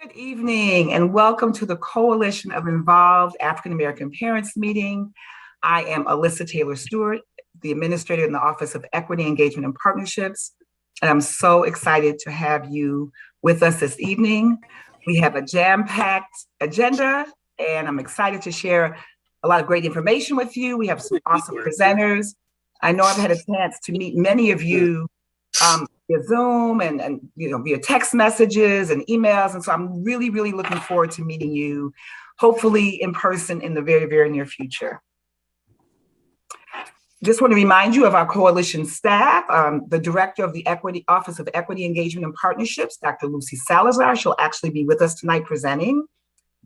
Good evening and welcome to the Coalition of Involved African American Parents meeting. I am Alyssa Taylor Stewart, the administrator in the Office of Equity, Engagement, and Partnerships. And I'm so excited to have you with us this evening. We have a jam-packed agenda and I'm excited to share a lot of great information with you. We have some awesome presenters. I know I've had a chance to meet many of you via Zoom and via text messages and emails. And so I'm really looking forward to meeting you, hopefully in person in the very near future. Just want to remind you of our coalition staff, the director of the Office of Equity, Engagement, and Partnerships, Dr. Lucy Salazar. She'll actually be with us tonight presenting.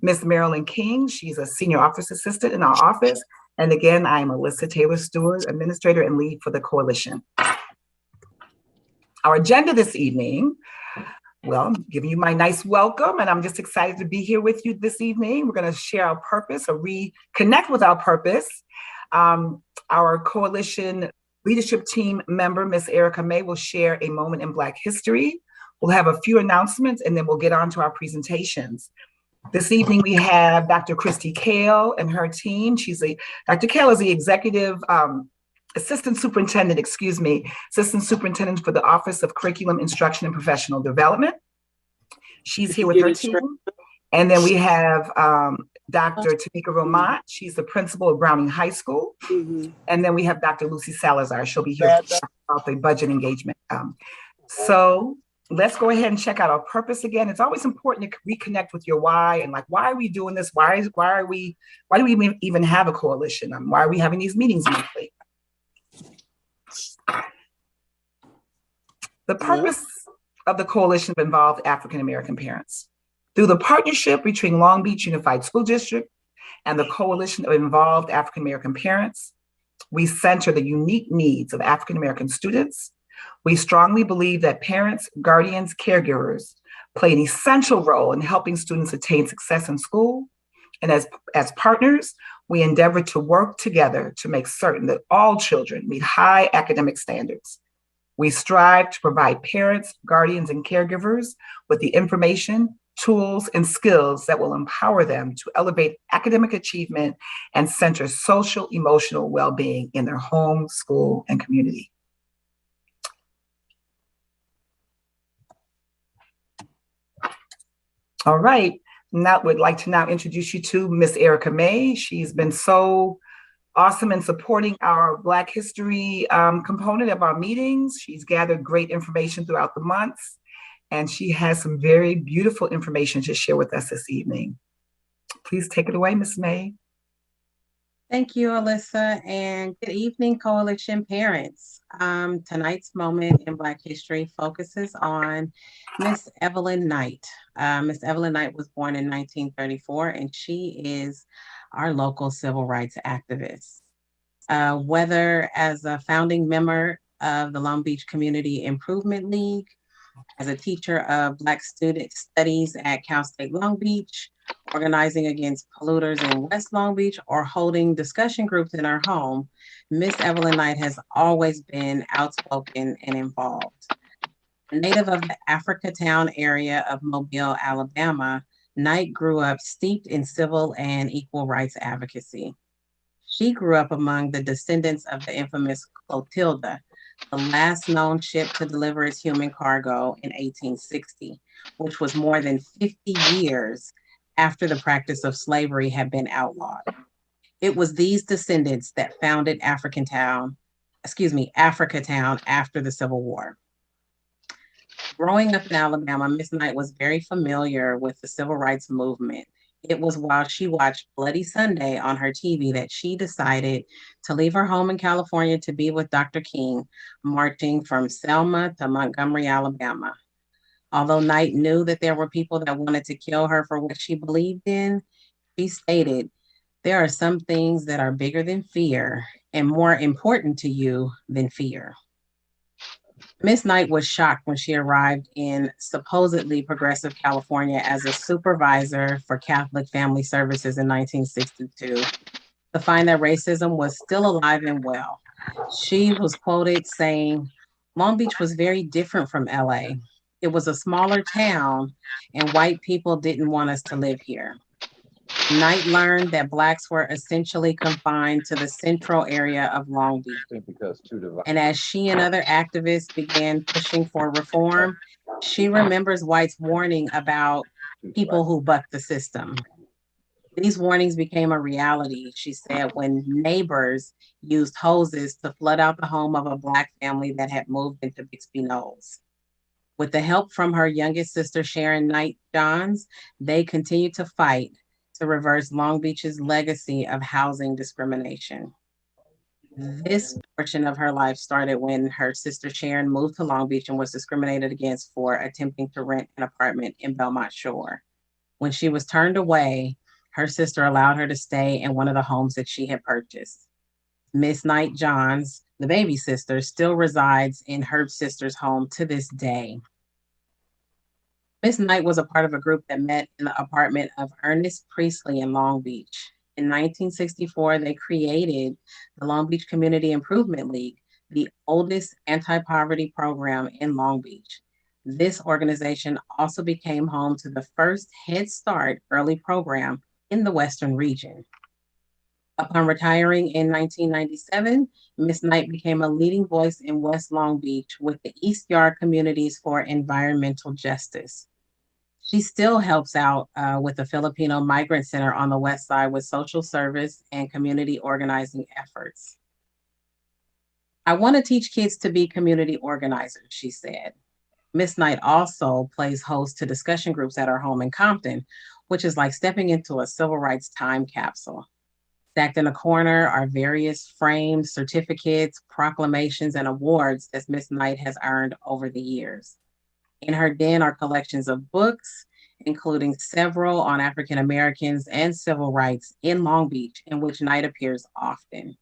Miss Marilyn King, she's a senior office assistant in our office. And again, I'm Alyssa Taylor Stewart, administrator and lead for the coalition. Our agenda this evening, well, I'm giving you my nice welcome, and I'm just excited to be here with you this evening. We're going to share our purpose or reconnect with our purpose. Our coalition leadership team member, Miss Erica May, will share a moment in Black history. We'll have a few announcements, and then we'll get on to our presentations. This evening, we have Dr. Christy Kale and her team. Dr. Kale is the executive assistant superintendent for the Office of Curriculum, Instruction, and Professional Development. She's here with her team. And then we have Dr. Tamika Romont. She's the principal of Browning High School. And then we have Dr. Lucy Salazar. She'll be here to talk about the budget engagement. So let's go ahead and check out our purpose again. It's always important to reconnect with your why and why are we doing this? Why do we even have a coalition? Why are we having these meetings monthly? The purpose of the Coalition of Involved African American Parents. Through the partnership between Long Beach Unified School District and the Coalition of Involved African American Parents, we center the unique needs of African American students. We strongly believe that parents, guardians, caregivers play an essential role in helping students attain success in school. And as partners, we endeavor to work together to make certain that all children meet high academic standards. We strive to provide parents, guardians, and caregivers with the information, tools, and skills that will empower them to elevate academic achievement and center social, emotional well-being in their home, school, and community. All right, now would like to now introduce you to Miss Erica May. She's been so awesome in supporting our Black History component of our meetings. She's gathered great information throughout the months, and she has some very beautiful information to share with us this evening. Please take it away, Ms. May. Thank you, Alyssa, and good evening, Coalition parents. Tonight's moment in Black history focuses on Miss Evelyn Knight. Miss Evelyn Knight was born in 1934, and she is our local civil rights activist. Whether as a founding member of the Long Beach Community Improvement League, as a teacher of Black student studies at Cal State Long Beach, organizing against polluters in West Long Beach, or holding discussion groups in her home, Miss Evelyn Knight has always been outspoken and involved. A native of the Africatown area of Mobile, Alabama, Knight grew up steeped in civil and equal rights advocacy. She grew up among the descendants of the infamous Clotilda, the last known ship to deliver its human cargo in 1860, which was more than 50 years after the practice of slavery had been outlawed. It was these descendants that founded Africatown after the Civil War. Growing up in Alabama, Miss Knight was very familiar with the civil rights movement. It was while she watched Bloody Sunday on her TV that she decided to leave her home in California to be with Dr. King, marching from Selma to Montgomery, Alabama. Although Knight knew that there were people that wanted to kill her for what she believed in, she stated, "There are some things that are bigger than fear and more important to you than fear." Miss Knight was shocked when she arrived in supposedly progressive California as a supervisor for Catholic Family Services in 1962 to find that racism was still alive and well. She was quoted saying, "Long Beach was very different from LA. It was a smaller town, and white people didn't want us to live here. Knight learned that Blacks were essentially confined to the central area of Long Beach. And as she and other activists began pushing for reform, she remembers whites' warning about people who buck the system. These warnings became a reality, she said, when neighbors used hoses to flood out the home of a Black family that had moved into Bixby Knolls. With the help from her youngest sister, Sharon Knight Johns, they continued to fight to reverse Long Beach's legacy of housing discrimination. This portion of her life started when her sister Sharon moved to Long Beach and was discriminated against for attempting to rent an apartment in Belmont Shore. When she was turned away, her sister allowed her to stay in one of the homes that she had purchased. Miss Knight Johns, the baby sister, still resides in her sister's home to this day. Miss Knight was a part of a group that met in the apartment of Ernest Priestley in Long Beach. In 1964, they created the Long Beach Community Improvement League, the oldest anti-poverty program in Long Beach. This organization also became home to the first Head Start early program in the Western region. Upon retiring in 1997, Ms. Knight became a leading voice in West Long Beach with the East Yard Communities for Environmental Justice. She still helps out with the Filipino Migrant Center on the West Side with social service and community organizing efforts. I want to teach kids to be community organizers, she said. Ms. Knight also plays host to discussion groups at our home in Compton, which is like stepping into a civil rights time capsule. Stacked in a corner are various frames, certificates, proclamations, and awards that Ms. Knight has earned over the years. In her den are collections of books, including several on African Americans and civil rights in Long Beach, in which Knight appears often.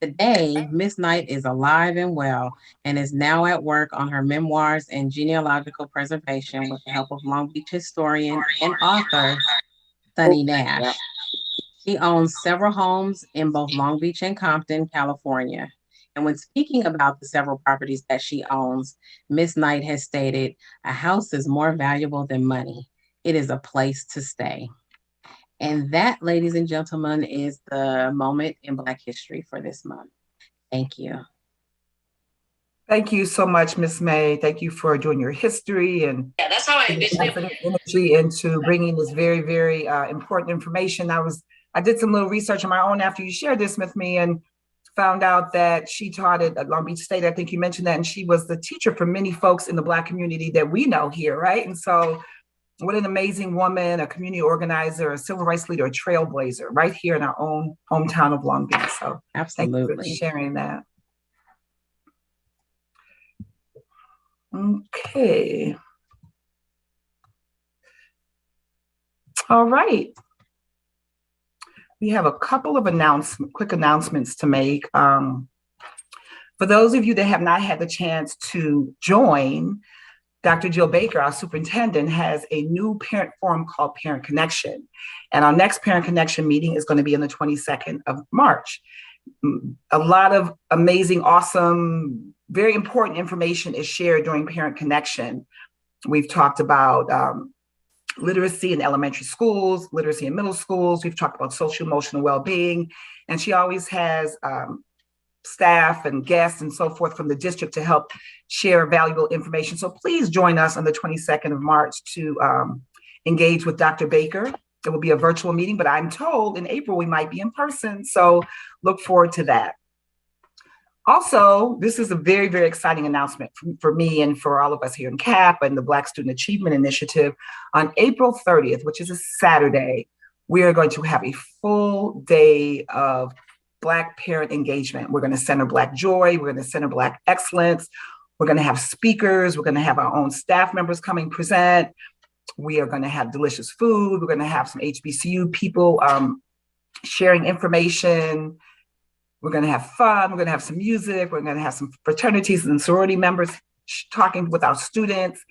Today, Ms. Knight is alive and well and is now at work on her memoirs and genealogical preservation with the help of Long Beach historian and author Sunny Nash. She owns several homes in both Long Beach and Compton, California. And when speaking about the several properties that she owns, Ms. Knight has stated, "A house is more valuable than money. It is a place to stay." And that, ladies and gentlemen, is the moment in Black history for this month. Thank you. Thank you so much, Ms. May. Thank you for doing your history and that's how I envision energy into bringing this very, very important information. I did some little research on my own after you shared this with me and found out that she taught at Long Beach State. I think you mentioned that, and she was the teacher for many folks in the Black community that we know here, right? And so what an amazing woman, a community organizer, a civil rights leader, a trailblazer right here in our own hometown of Long Beach. So absolutely. Thank you for sharing that. Okay. All right. We have a couple of quick announcements to make. For those of you that have not had the chance to join, Dr. Jill Baker, our superintendent, has a new parent forum called Parent Connection. And our next Parent Connection meeting is going to be on the 22nd of March. A lot of amazing, awesome, very important information is shared during Parent Connection. We've talked about literacy in elementary schools, literacy in middle schools. We've talked about social emotional well-being. And she always has staff and guests and so forth from the district to help share valuable information. So please join us on the 22nd of March to engage with Dr. Baker. It will be a virtual meeting, but I'm told in April we might be in person. So look forward to that. Also, this is a very, very exciting announcement for me and for all of us here in CAP and the Black Student Achievement Initiative. On April 30th, which is a Saturday, we are going to have a full day of Black parent engagement. We're going to center Black joy. We're going to center Black excellence. We're going to have speakers. We're going to have our own staff members coming present. We are going to have delicious food. We're going to have some HBCU people sharing information. We're going to have fun. We're going to have some music. We're going to have some fraternities and sorority members talking with our students.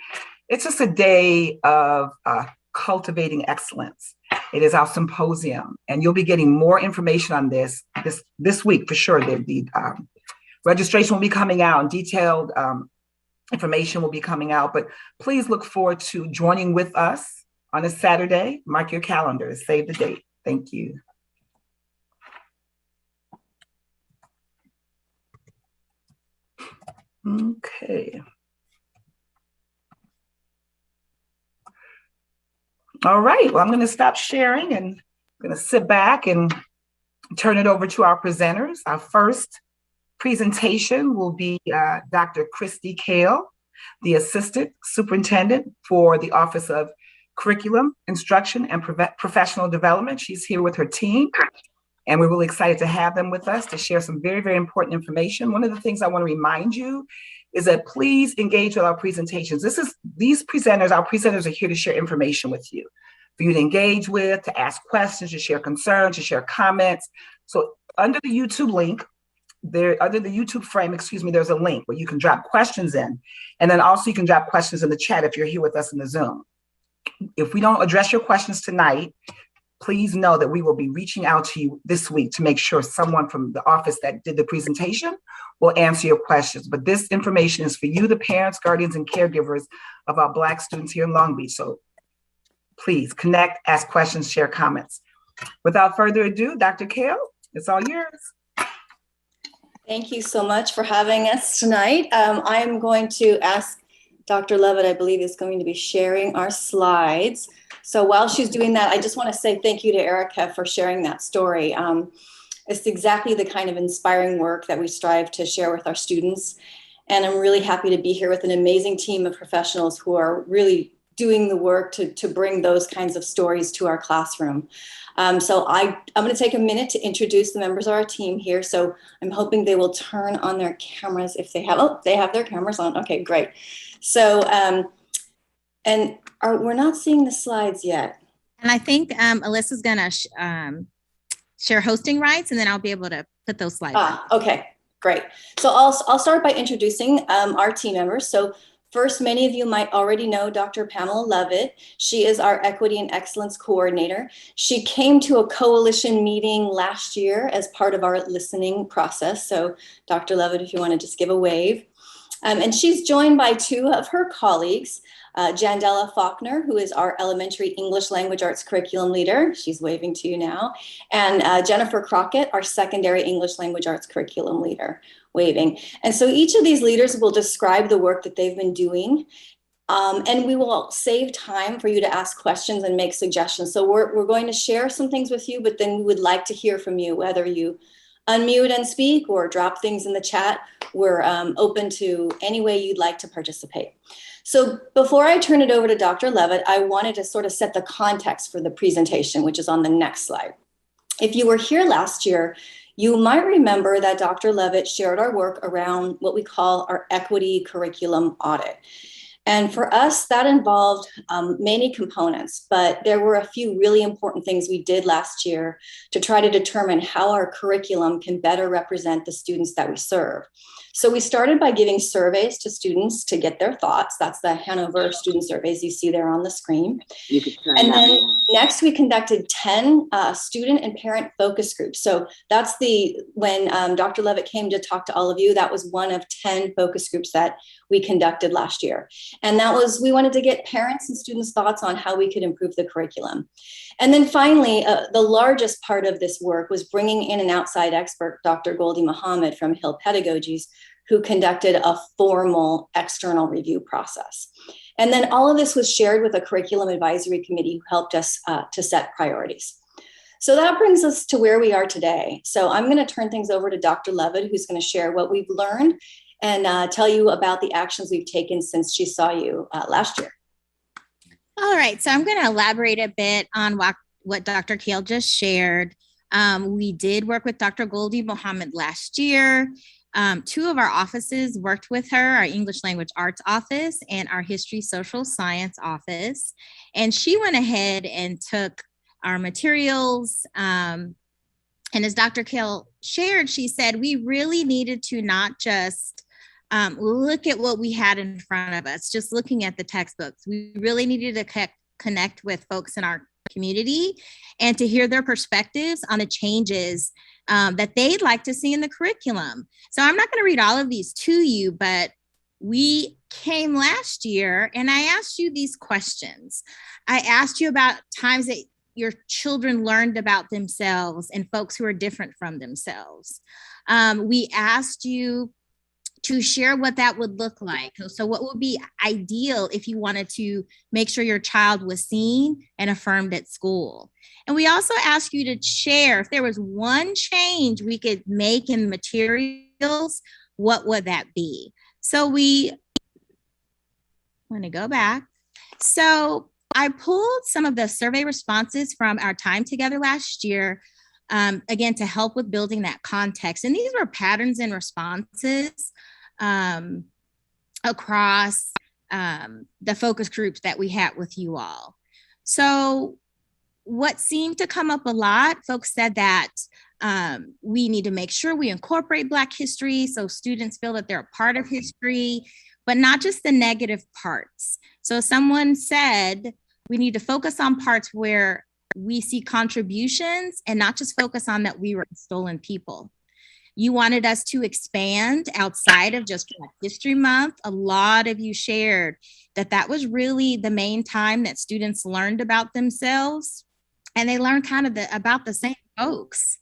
It's just a day of cultivating excellence. It is our symposium, and you'll be getting more information on this week for sure. The registration will be coming out and detailed information will be coming out, but please look forward to joining with us on a Saturday. Mark your calendars, save the date. Thank you. Okay. All right, well, I'm going to stop sharing and I'm going to sit back and turn it over to our presenters. Our first presentation will be Dr. Christy Kale, the Assistant Superintendent for the Office of Curriculum, Instruction, and Professional Development. She's here with her team, and we're really excited to have them with us to share some very, very important information. One of the things I want to remind you is that please engage with our presentations. Our presenters are here to share information with you, for you to engage with, to ask questions, to share concerns, to share comments. So under the YouTube link, under the YouTube frame, there's a link where you can drop questions in. And then also you can drop questions in the chat if you're here with us in the Zoom. If we don't address your questions tonight, please know that we will be reaching out to you this week to make sure someone from the office that did the presentation will answer your questions. But this information is for you, the parents, guardians, and caregivers of our Black students here in Long Beach. So please connect, ask questions, share comments. Without further ado, Dr. Kale, it's all yours. Thank you so much for having us tonight. I'm going to ask Dr. Lovett, I believe, is going to be sharing our slides. So while she's doing that, I just want to say thank you to Erica for sharing that story. It's exactly the kind of inspiring work that we strive to share with our students. And I'm really happy to be here with an amazing team of professionals who are really doing the work to bring those kinds of stories to our classroom. So I'm going to take a minute to introduce the members of our team here. So I'm hoping they will turn on their cameras if they have, they have their cameras on. Okay, great. So, we're not seeing the slides yet. And I think Alyssa's going to share hosting rights, and then I'll be able to put those slides on. Okay, great. So I'll start by introducing our team members. So first, many of you might already know Dr. Pamela Lovett. She is our Equity and Excellence Coordinator. She came to a coalition meeting last year as part of our listening process. So Dr. Lovett, if you want to just give a wave. And she's joined by two of her colleagues, Jandela Faulkner, who is our Elementary English Language Arts Curriculum Leader. She's waving to you now. And Jennifer Crockett, our Secondary English Language Arts Curriculum Leader, waving. And so each of these leaders will describe the work that they've been doing. And we will save time for you to ask questions and make suggestions. So we're going to share some things with you, but then we would like to hear from you, whether you unmute and speak or drop things in the chat. We're open to any way you'd like to participate. So before I turn it over to Dr. Lovett, I wanted to sort of set the context for the presentation, which is on the next slide. If you were here last year, you might remember that Dr. Lovett shared our work around what we call our equity curriculum audit. And for us, that involved many components, but there were a few really important things we did last year to try to determine how our curriculum can better represent the students that we serve. So we started by giving surveys to students to get their thoughts. That's the Hanover student surveys you see there on the screen. And then next we conducted 10 student and parent focus groups. So that's when Dr. Lovett came to talk to all of you, that was one of 10 focus groups that we conducted last year. And that was, we wanted to get parents and students' thoughts on how we could improve the curriculum. And then finally, the largest part of this work was bringing in an outside expert, Dr. Goldie Muhammad from Hill Pedagogies, who conducted a formal external review process. And then all of this was shared with a curriculum advisory committee who helped us to set priorities. So that brings us to where we are today. So I'm going to turn things over to Dr. Lovett, who's going to share what we've learned and tell you about the actions we've taken since she saw you last year. All right, so I'm going to elaborate a bit on what Dr. Kale just shared. We did work with Dr. Goldie Muhammad last year. Two of our offices worked with her, our English Language Arts office and our History Social Science office. And she went ahead and took our materials. And as Dr. Kale shared, she said, we really needed to not just look at what we had in front of us, just looking at the textbooks. We really needed to connect with folks in our community and to hear their perspectives on the changes that they'd like to see in the curriculum. So I'm not going to read all of these to you, but we came last year and I asked you these questions. I asked you about times that your children learned about themselves and folks who are different from themselves. We asked you to share what that would look like. So what would be ideal if you wanted to make sure your child was seen and affirmed at school? And we also asked you to share if there was one change we could make in materials, what would that be? So we want to go back. So I pulled some of the survey responses from our time together last year, again, to help with building that context. And these were patterns and responses across the focus groups that we had with you all. So what seemed to come up a lot, folks said that we need to make sure we incorporate Black history so students feel that they're a part of history, but not just the negative parts. So someone said we need to focus on parts where we see contributions and not just focus on that we were stolen people. You wanted us to expand outside of just Black History Month. A lot of you shared that that was really the main time that students learned about themselves, and they learned kind of about the same folks.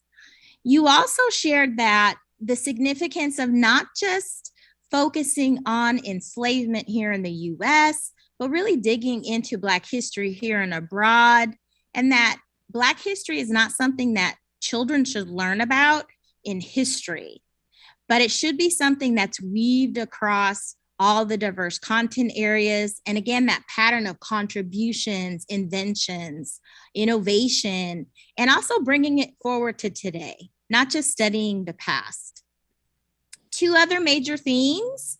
You also shared that the significance of not just focusing on enslavement here in the US, but really digging into Black history here and abroad, and that Black history is not something that children should learn about in history, but it should be something that's weaved across all the diverse content areas. And again, that pattern of contributions, inventions, innovation, and also bringing it forward to today, not just studying the past. Two other major themes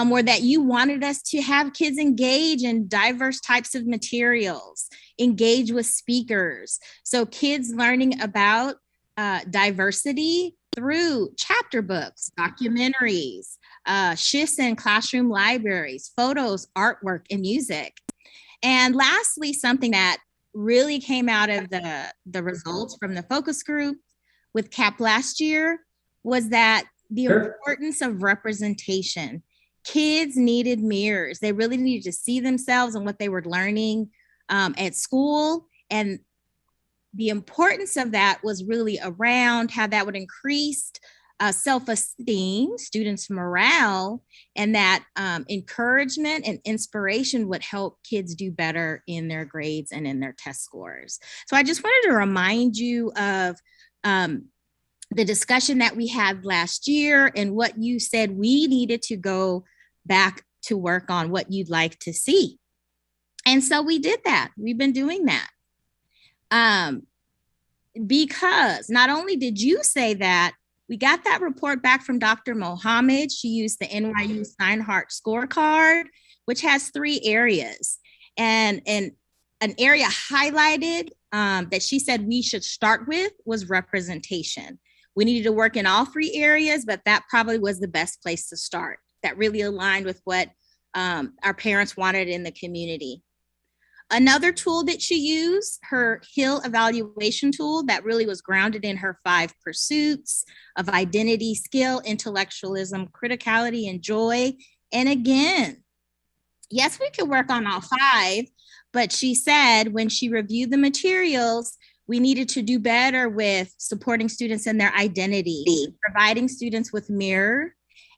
were that you wanted us to have kids engage in diverse types of materials, engage with speakers. So kids learning about diversity through chapter books, documentaries, shifts in classroom libraries, photos, artwork, and music. And lastly, something that really came out of the results from the focus group with CAP last year was that the importance of representation. Kids needed mirrors. They really needed to see themselves and what they were learning at school. And the importance of that was really around how that would increase self-esteem, students' morale, and that encouragement and inspiration would help kids do better in their grades and in their test scores. So I just wanted to remind you of the discussion that we had last year and what you said we needed to go back to work on, what you'd like to see. And so we did that. We've been doing that. Because not only did you say that, we got that report back from Dr. Mohammed. She used the NYU Steinhardt scorecard, which has 3 areas. And an area highlighted that she said we should start with was representation. We needed to work in all 3 areas, but that probably was the best place to start. That really aligned with what our parents wanted in the community. Another tool that she used, her Hill evaluation tool, that really was grounded in her 5 pursuits of identity, skill, intellectualism, criticality, and joy. And again, yes, we could work on all 5, but she said when she reviewed the materials, we needed to do better with supporting students in their identity, providing students with mirror.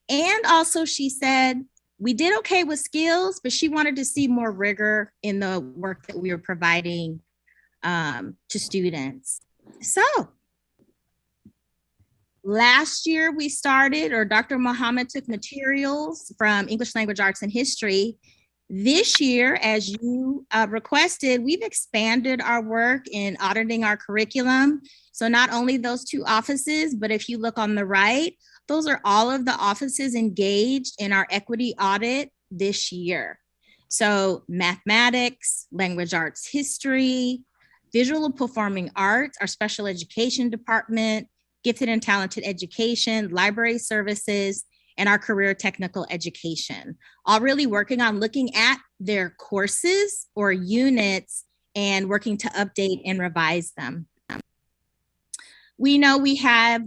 And also she said, we did okay with skills, but she wanted to see more rigor in the work that we were providing to students. So last year we started, or Dr. Mohammed took materials from English Language Arts and History. This year, as you requested, we've expanded our work in auditing our curriculum. So not only those 2 offices, but if you look on the right, those are all of the offices engaged in our equity audit this year. So mathematics, language arts history, visual and performing arts, our special education department, gifted and talented education, library services, and our career technical education, all really working on looking at their courses or units and working to update and revise them. We know we have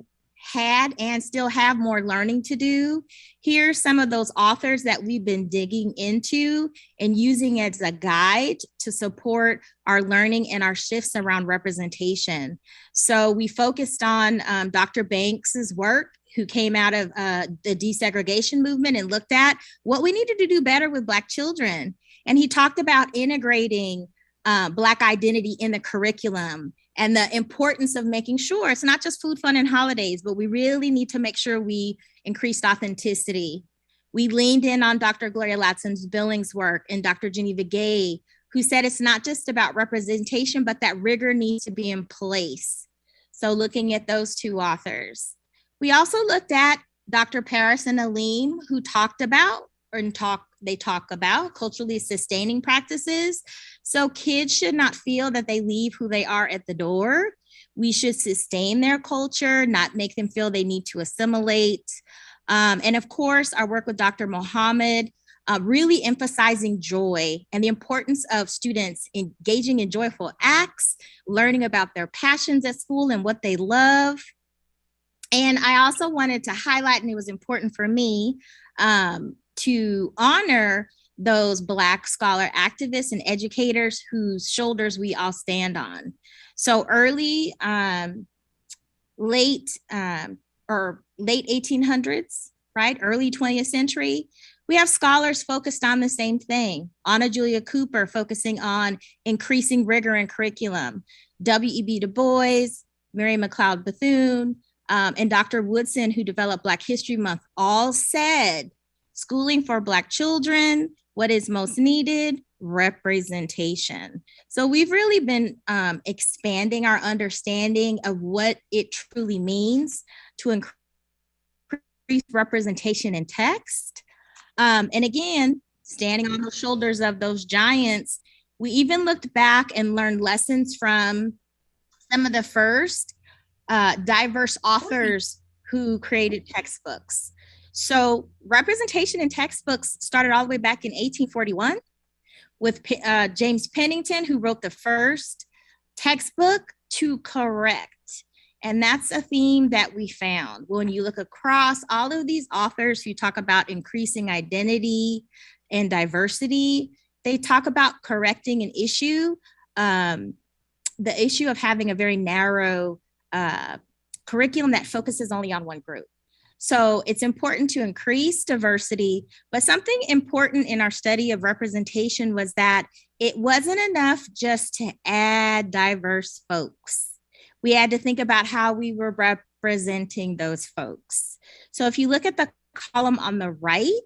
had and still have more learning to do, here's some of those authors that we've been digging into and using as a guide to support our learning and our shifts around representation. So we focused on Dr. Banks's work, who came out of the desegregation movement and looked at what we needed to do better with Black children. And he talked about integrating Black identity in the curriculum and the importance of making sure it's not just food, fun, and holidays, but we really need to make sure we increased authenticity. We leaned in on Dr. Gloria Ladson-Billings' work and Dr. Geneva Gay, who said it's not just about representation, but that rigor needs to be in place. So looking at those two authors. We also looked at Dr. Paris and Aleem, who talk about culturally sustaining practices. So kids should not feel that they leave who they are at the door. We should sustain their culture, not make them feel they need to assimilate. And of course, our work with Dr. Mohammed, really emphasizing joy and the importance of students engaging in joyful acts, learning about their passions at school and what they love. And I also wanted to highlight, and it was important for me, to honor those Black scholar activists and educators whose shoulders we all stand on. So late 1800s, right? Early 20th century, we have scholars focused on the same thing. Anna Julia Cooper focusing on increasing rigor in curriculum. W.E.B. Du Bois, Mary McLeod Bethune, and Dr. Woodson, who developed Black History Month, all said, schooling for Black children, what is most needed? Representation. So we've really been expanding our understanding of what it truly means to increase representation in text. And again, standing on the shoulders of those giants, we even looked back and learned lessons from some of the first diverse authors who created textbooks. So representation in textbooks started all the way back in 1841 with James Pennington, who wrote the first textbook to correct. And that's a theme that we found. When you look across all of these authors who talk about increasing identity and diversity, they talk about correcting an issue, the issue of having a very narrow curriculum that focuses only on one group. So it's important to increase diversity, but something important in our study of representation was that it wasn't enough just to add diverse folks. We had to think about how we were representing those folks. So if you look at the column on the right,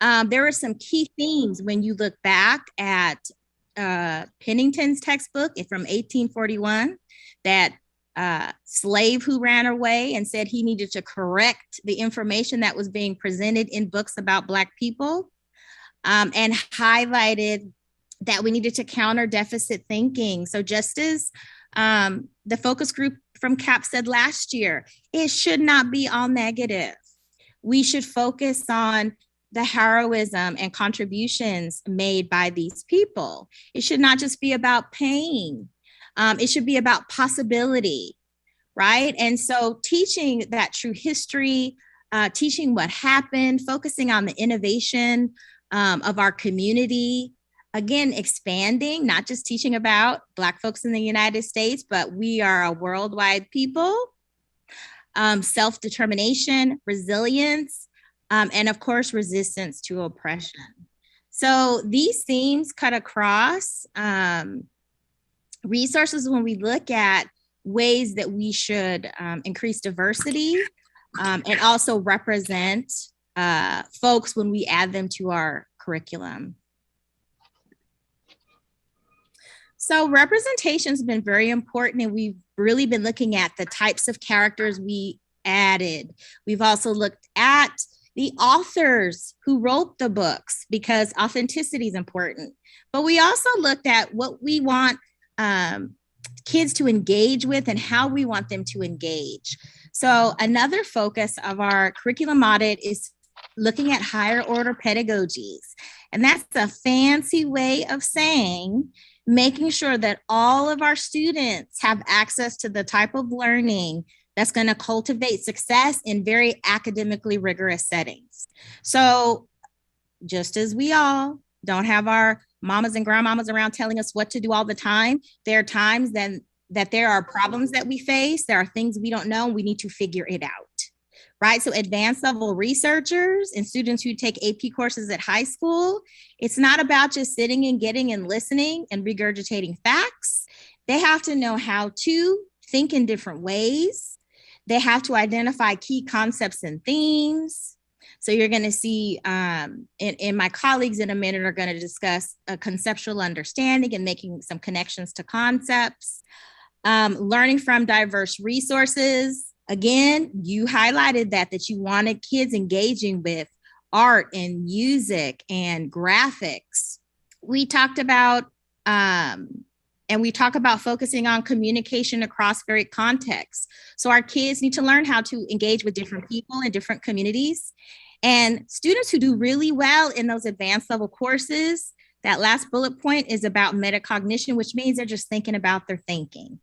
there are some key themes when you look back at Pennington's textbook from 1841, that slave who ran away and said he needed to correct the information that was being presented in books about Black people, and highlighted that we needed to counter deficit thinking. So just as the focus group from CAP said last year, it should not be all negative. We should focus on the heroism and contributions made by these people. It should not just be about pain. It should be about possibility, right? And so teaching that true history, teaching what happened, focusing on the innovation of our community, again, expanding, not just teaching about Black folks in the United States, but we are a worldwide people, self-determination, resilience, and of course, resistance to oppression. So these themes cut across resources when we look at ways that we should increase diversity and also represent folks when we add them to our curriculum. So representation has been very important, and we've really been looking at the types of characters we added. We've also looked at the authors who wrote the books, because authenticity is important. But we also looked at what we want kids to engage with and how we want them to engage. So another focus of our curriculum audit is looking at higher order pedagogies. And that's a fancy way of saying making sure that all of our students have access to the type of learning that's going to cultivate success in very academically rigorous settings. So just as we all don't have our mamas and grandmamas around telling us what to do all the time, there are times that there are problems that we face, there are things we don't know, and we need to figure it out, right? So advanced level researchers and students who take AP courses at high school, it's not about just sitting and getting and listening and regurgitating facts. They have to know how to think in different ways. They have to identify key concepts and themes. So you're going to see, and my colleagues in a minute are going to discuss a conceptual understanding and making some connections to concepts. Learning from diverse resources. Again, you highlighted that you wanted kids engaging with art and music and graphics. We talked about, and we talk about focusing on communication across varied contexts. So our kids need to learn how to engage with different people in different communities. And students who do really well in those advanced level courses, that last bullet point is about metacognition, which means they're just thinking about their thinking,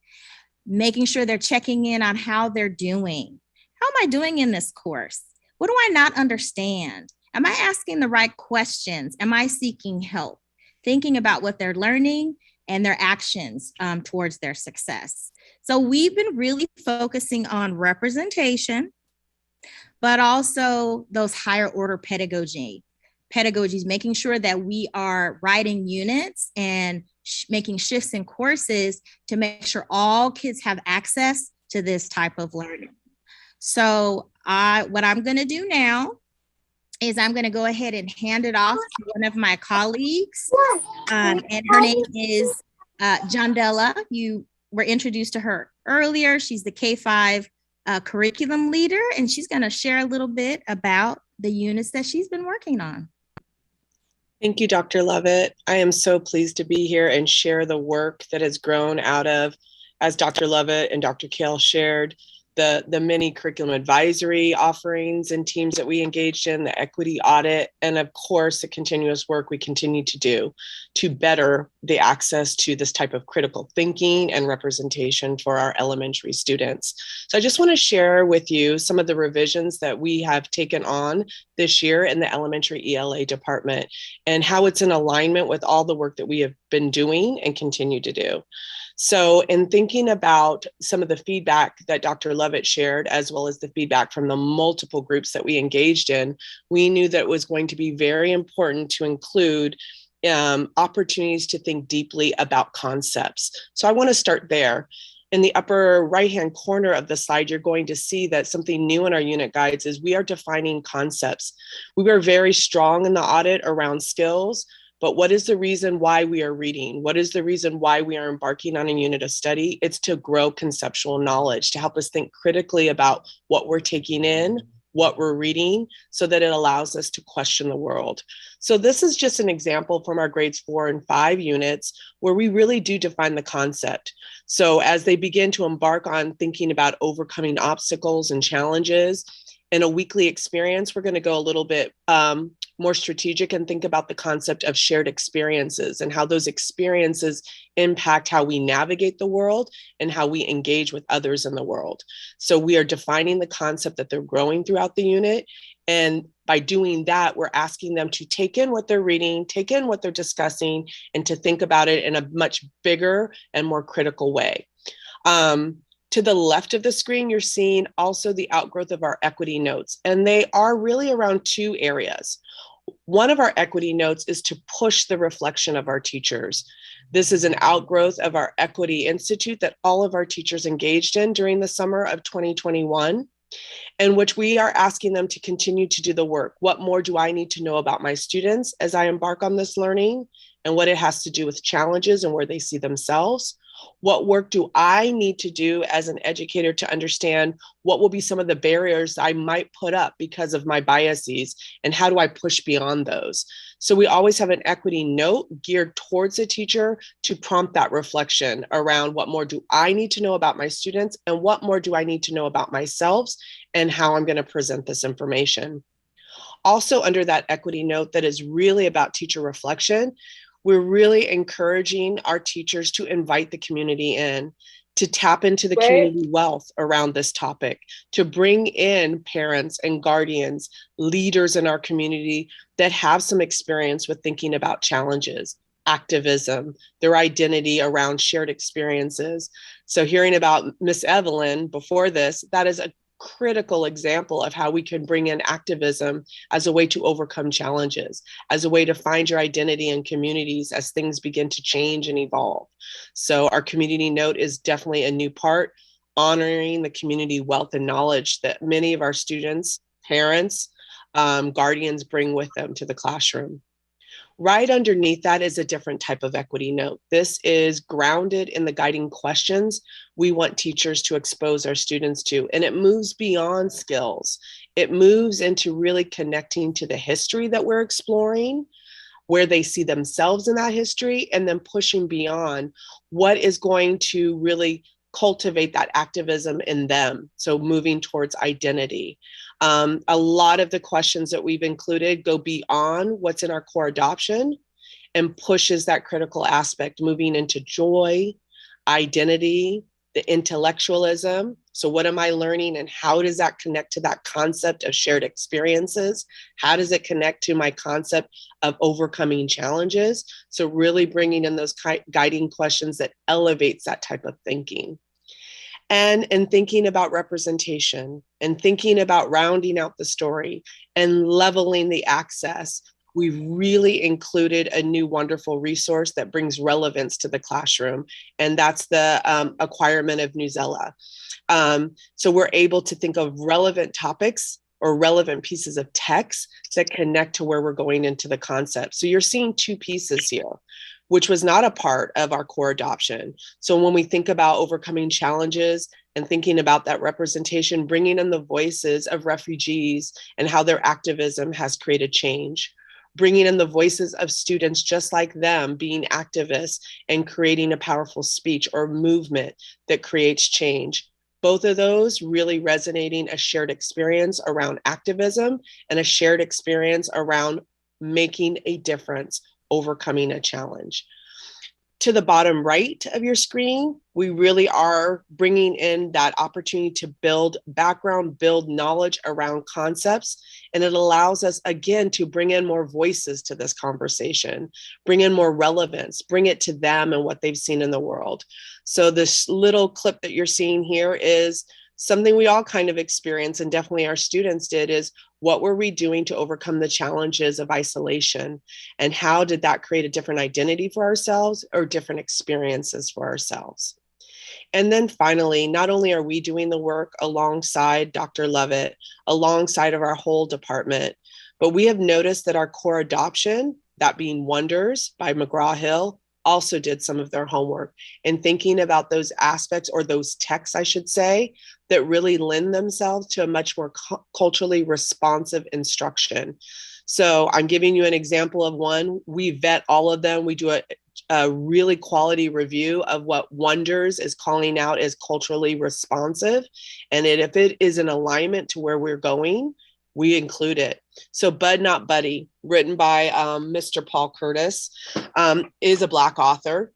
making sure they're checking in on how they're doing. How am I doing in this course? What do I not understand? Am I asking the right questions? Am I seeking help? Thinking about what they're learning and their actions towards their success. So we've been really focusing on representation, but also those higher order pedagogies, making sure that we are writing units and making shifts in courses to make sure all kids have access to this type of learning. So what I'm going to do now is I'm going to go ahead and hand it off to one of my colleagues, and her name is Jondella. You were introduced to her earlier. She's the K-5 curriculum leader, and she's going to share a little bit about the units that she's been working on. Thank you, Dr. Lovett. I am so pleased to be here and share the work that has grown out of, as Dr. Lovett and Dr. Kale shared, the many curriculum advisory offerings and teams that we engaged in, the equity audit, and of course, the continuous work we continue to do to better the access to this type of critical thinking and representation for our elementary students. So I just want to share with you some of the revisions that we have taken on this year in the elementary ELA department and how it's in alignment with all the work that we have been doing and continue to do. So in thinking about some of the feedback that Dr. Lovett shared, as well as the feedback from the multiple groups that we engaged in, we knew that it was going to be very important to include opportunities to think deeply about concepts. So I want to start there. In the upper right-hand corner of the slide, you're going to see that something new in our unit guides is we are defining concepts. We were very strong in the audit around skills. But what is the reason why we are reading? What is the reason why we are embarking on a unit of study? It's to grow conceptual knowledge, to help us think critically about what we're taking in, what we're reading, so that it allows us to question the world. So this is just an example from our grades 4 and 5 units where we really do define the concept. So as they begin to embark on thinking about overcoming obstacles and challenges in a weekly experience, we're going to go a little bit more strategic and think about the concept of shared experiences and how those experiences impact how we navigate the world and how we engage with others in the world. So we are defining the concept that they're growing throughout the unit. And by doing that, we're asking them to take in what they're reading, take in what they're discussing, and to think about it in a much bigger and more critical way. To the left of the screen, you're seeing also the outgrowth of our equity notes, and they are really around 2 areas. One of our equity notes is to push the reflection of our teachers. This is an outgrowth of our Equity Institute that all of our teachers engaged in during the summer of 2021, in which we are asking them to continue to do the work. What more do I need to know about my students as I embark on this learning, and what it has to do with challenges and where they see themselves? What work do I need to do as an educator to understand what will be some of the barriers I might put up because of my biases, and how do I push beyond those? So we always have an equity note geared towards the teacher to prompt that reflection around what more do I need to know about my students, and what more do I need to know about myself, and how I'm going to present this information. Also under that equity note that is really about teacher reflection, we're really encouraging our teachers to invite the community in. to tap into the community wealth around this topic, to bring in parents and guardians, leaders in our community that have some experience with thinking about challenges, activism, their identity around shared experiences. So hearing about Miss Evelyn before this, that is a critical example of how we can bring in activism as a way to overcome challenges, as a way to find your identity in communities as things begin to change and evolve. So our community note is definitely a new part, honoring the community wealth and knowledge that many of our students, parents, guardians bring with them to the classroom. Right underneath that is a different type of equity note. This is grounded in the guiding questions we want teachers to expose our students to, and it moves beyond skills. It moves into really connecting to the history that we're exploring, where they see themselves in that history, and then pushing beyond what is going to really cultivate that activism in them. So moving towards identity. A lot of the questions that we've included go beyond what's in our core adoption and pushes that critical aspect, moving into joy, identity, the intellectualism. So what am I learning and how does that connect to that concept of shared experiences? How does it connect to my concept of overcoming challenges? So really bringing in those guiding questions that elevates that type of thinking. And thinking about representation and thinking about rounding out the story and leveling the access, we've really included a new wonderful resource that brings relevance to the classroom, and that's the acquirement of NewsELA. So we're able to think of relevant topics or relevant pieces of text that connect to where we're going into the concept. So you're seeing two pieces here, which was not a part of our core adoption. So when we think about overcoming challenges and thinking about that representation, bringing in the voices of refugees and how their activism has created change, bringing in the voices of students just like them being activists and creating a powerful speech or movement that creates change. Both of those really resonating a shared experience around activism and a shared experience around making a difference, overcoming a challenge. To the bottom right of your screen, we really are bringing in that opportunity to build background, build knowledge around concepts, and it allows us, again, to bring in more voices to this conversation, bring in more relevance, bring it to them and what they've seen in the world. So this little clip that you're seeing here is something we all kind of experienced, and definitely our students did, is what were we doing to overcome the challenges of isolation? And how did that create a different identity for ourselves or different experiences for ourselves? And then finally, not only are we doing the work alongside Dr. Lovett, alongside of our whole department, but we have noticed that our core adoption, that being Wonders by McGraw-Hill, also did some of their homework and thinking about those aspects, or those texts, I should say, that really lend themselves to a much more culturally responsive instruction. So I'm giving you an example of one. We vet all of them. We do a really quality review of what Wonders is calling out as culturally responsive. And if it is in alignment to where we're going, we include it. So Bud Not Buddy, written by Mr. Paul Curtis, is a Black author,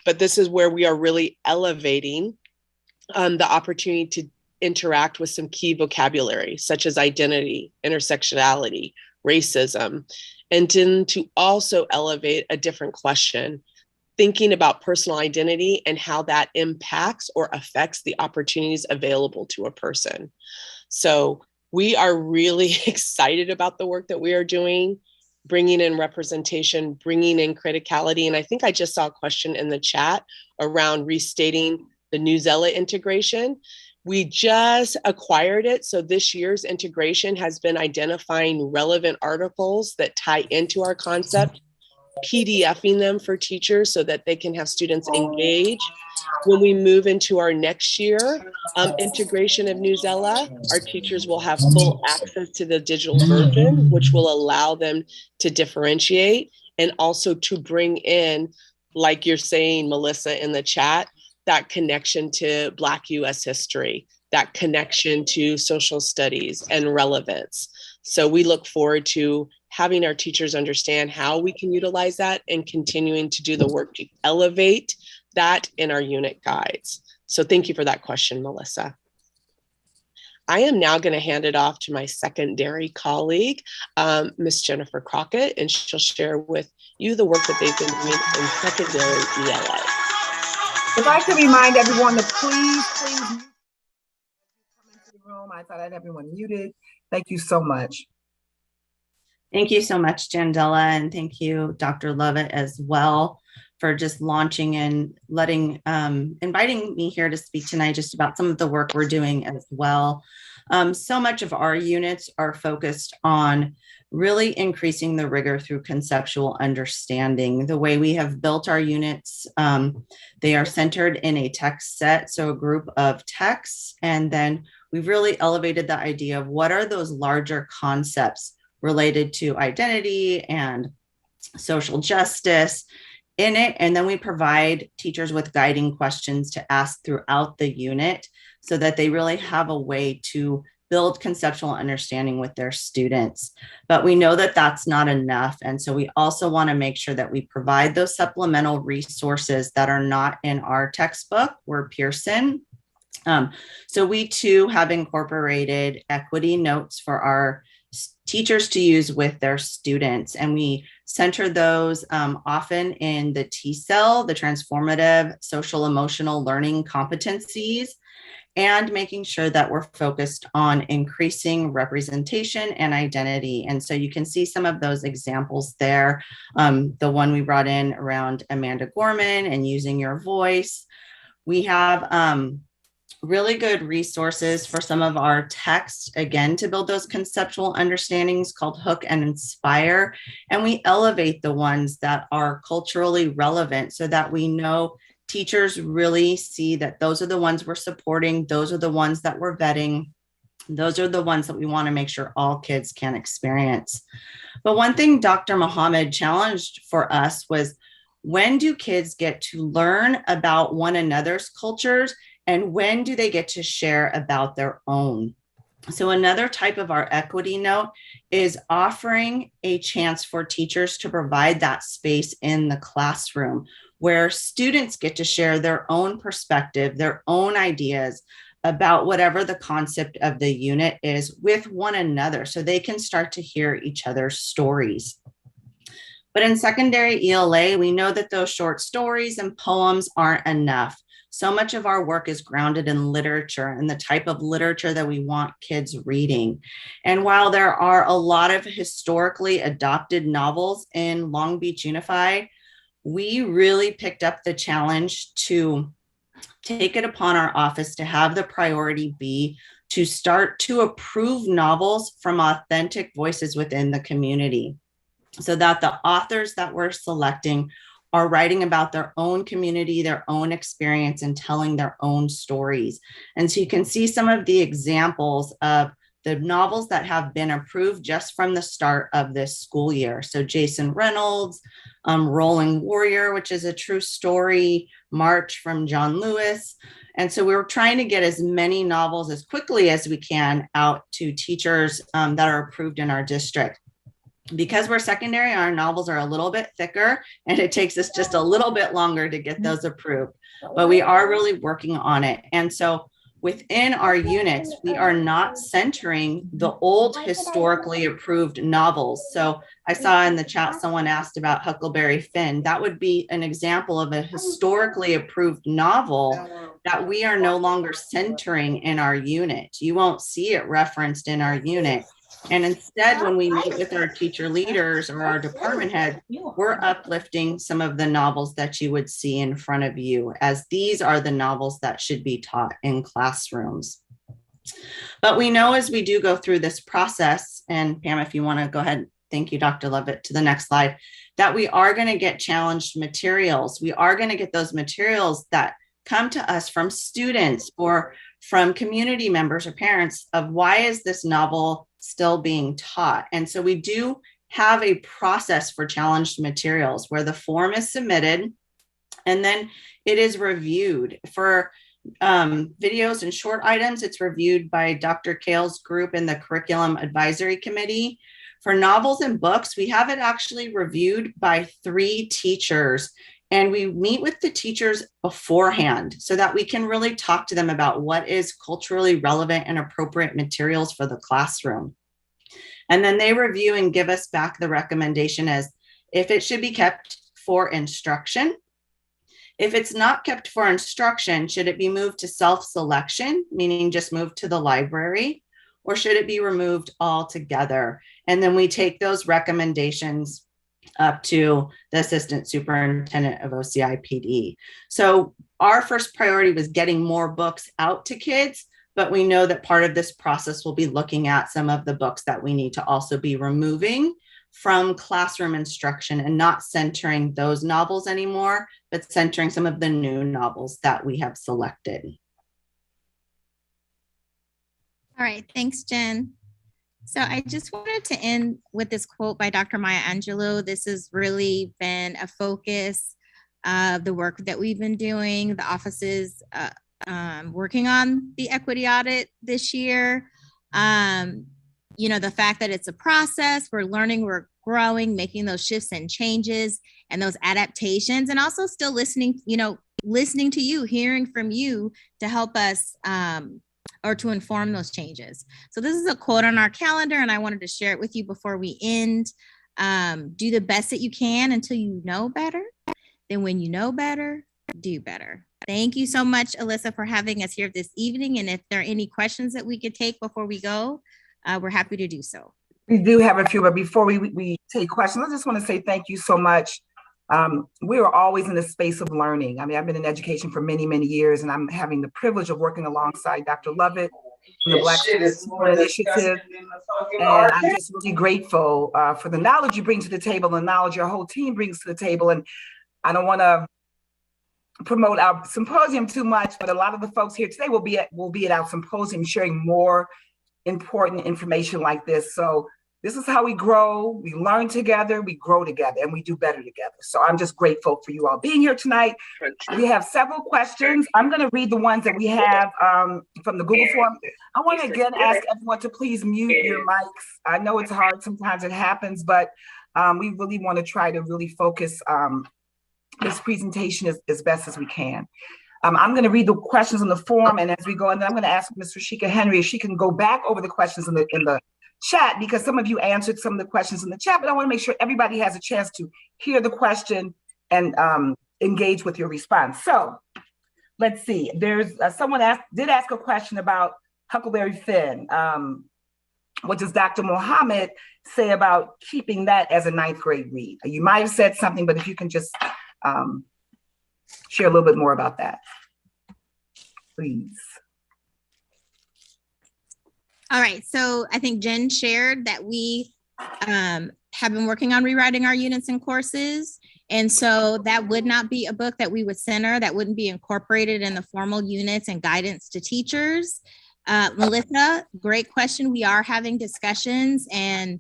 but this is where we are really elevating the opportunity to interact with some key vocabulary, such as identity, intersectionality, racism, and then to also elevate a different question, thinking about personal identity and how that impacts or affects the opportunities available to a person. So we are really excited about the work that we are doing, bringing in representation, bringing in criticality. And I think I just saw a question in the chat around restating the NewsELA integration. We just acquired it. So this year's integration has been identifying relevant articles that tie into our concept, PDFing them for teachers so that they can have students engage. When we move into our next year integration of NewsELA, our teachers will have full access to the digital version, which will allow them to differentiate and also to bring in, like you're saying, Melissa, in the chat, that connection to Black US history, that connection to social studies and relevance. So we look forward to having our teachers understand how we can utilize that and continuing to do the work to elevate that in our unit guides. So thank you for that question, Melissa. I am now going to hand it off to my secondary colleague, Miss Jennifer Crockett, and she'll share with you the work that they've been doing in secondary ELA. If I could remind everyone to please come into the room. I thought I had everyone muted. Thank you so much. Thank you so much, Jandela, and thank you, Dr. Lovett, as well, for just launching and inviting me here to speak tonight just about some of the work we're doing as well. So much of our units are focused on really increasing the rigor through conceptual understanding. The way we have built our units, they are centered in a text set, so a group of texts, and then we've really elevated the idea of what are those larger concepts related to identity and social justice in it. And then we provide teachers with guiding questions to ask throughout the unit so that they really have a way to build conceptual understanding with their students. But we know that that's not enough. And so we also want to make sure that we provide those supplemental resources that are not in our textbook. We're Pearson. So we too have incorporated equity notes for our teachers to use with their students. And we center those often in the T-cell, the transformative social emotional learning competencies, and making sure that we're focused on increasing representation and identity. And so you can see some of those examples there. The one we brought in around Amanda Gorman and using your voice. We have really good resources for some of our text, again, to build those conceptual understandings called Hook and Inspire. And we elevate the ones that are culturally relevant so that we know teachers really see that those are the ones we're supporting. Those are the ones that we're vetting. Those are the ones that we want to make sure all kids can experience. But one thing Dr. Mohammed challenged for us was, when do kids get to learn about one another's cultures, and when do they get to share about their own? So another type of our equity note is offering a chance for teachers to provide that space in the classroom where students get to share their own perspective, their own ideas about whatever the concept of the unit is with one another, so they can start to hear each other's stories. But in secondary ELA, we know that those short stories and poems aren't enough. So much of our work is grounded in literature and the type of literature that we want kids reading. And while there are a lot of historically adopted novels in Long Beach Unified, we really picked up the challenge to take it upon our office to have the priority be to start to approve novels from authentic voices within the community, so that the authors that we're selecting are writing about their own community, their own experience, and telling their own stories. And so you can see some of the examples of the novels that have been approved just from the start of this school year. So Jason Reynolds, Rolling Warrior, which is a true story, March from John Lewis. And so we were trying to get as many novels as quickly as we can out to teachers that are approved in our district. Because we're secondary, our novels are a little bit thicker, and it takes us just a little bit longer to get those approved, but we are really working on it. And so within our units, we are not centering the old historically approved novels. So I saw in the chat, someone asked about Huckleberry Finn. That would be an example of a historically approved novel that we are no longer centering in our unit. You won't see it referenced in our unit. And instead, when we meet with our teacher leaders or our department head, we're uplifting some of the novels that you would see in front of you, as these are the novels that should be taught in classrooms. But we know as we do go through this process, and Pam, if you want to go ahead, thank you, Dr. Lovett, to the next slide, that we are going to get challenged materials. We are going to get those materials that come to us from students or from community members or parents of, why is this novel still being taught? And so we do have a process for challenged materials where the form is submitted and then it is reviewed. For videos and short items, it's reviewed by Dr. Kale's group in the Curriculum Advisory Committee. For novels and books, we have it actually reviewed by 3 teachers And we meet with the teachers beforehand so that we can really talk to them about what is culturally relevant and appropriate materials for the classroom. And then they review and give us back the recommendation as if it should be kept for instruction. If it's not kept for instruction, should it be moved to self-selection, meaning just move to the library, or should it be removed altogether? And then we take those recommendations up to the assistant superintendent of OCIPD. So our first priority was getting more books out to kids, but we know that part of this process will be looking at some of the books that we need to also be removing from classroom instruction and not centering those novels anymore, but centering some of the new novels that we have selected. All right, thanks, Jen. So I just wanted to end with this quote by Dr. Maya Angelou. This has really been a focus of the work that we've been doing. The offices working on the equity audit this year. You know, the fact that it's a process, we're learning, we're growing, making those shifts and changes and those adaptations, and also still listening, you know, listening to you, hearing from you to help us or to inform those changes. So this is a quote on our calendar, and I wanted to share it with you before we end. Do the best that you can until you know better. Then when you know better, do better. Thank you so much, Alyssa, for having us here this evening. And if there are any questions that we could take before we go, we're happy to do so. We do have a few, but before we take questions, I just want to say thank you so much. We are always in the space of learning. I mean, I've been in education for many, many years, and I'm having the privilege of working alongside Dr. Lovett from the Black School Initiative. And I'm just really grateful for the knowledge you bring to the table, the knowledge your whole team brings to the table. And I don't want to promote our symposium too much, but a lot of the folks here today will be at our symposium sharing more important information like this. So this is how we grow. We learn together, we grow together, and we do better together. So I'm just grateful for you all being here tonight. We have several questions. I'm going to read the ones that we have from the Google form. I want to again ask everyone to please mute your mics. I know it's hard, sometimes it happens, but we really want to try to really focus this presentation as best as we can. I'm going to read the questions on the form, and as we go, and then I'm going to ask Ms. Rashika Henry if she can go back over the questions in the chat, because some of you answered some of the questions in the chat, but I want to make sure everybody has a chance to hear the question and engage with your response. So let's see. There's someone did ask a question about Huckleberry Finn. What does Dr. Mohammed say about keeping that as a 9th grade read? You might have said something, but if you can just share a little bit more about that, please. All right, so I think Jen shared that we have been working on rewriting our units and courses. And so that would not be a book that we would center, that wouldn't be incorporated in the formal units and guidance to teachers. Melissa, great question. We are having discussions and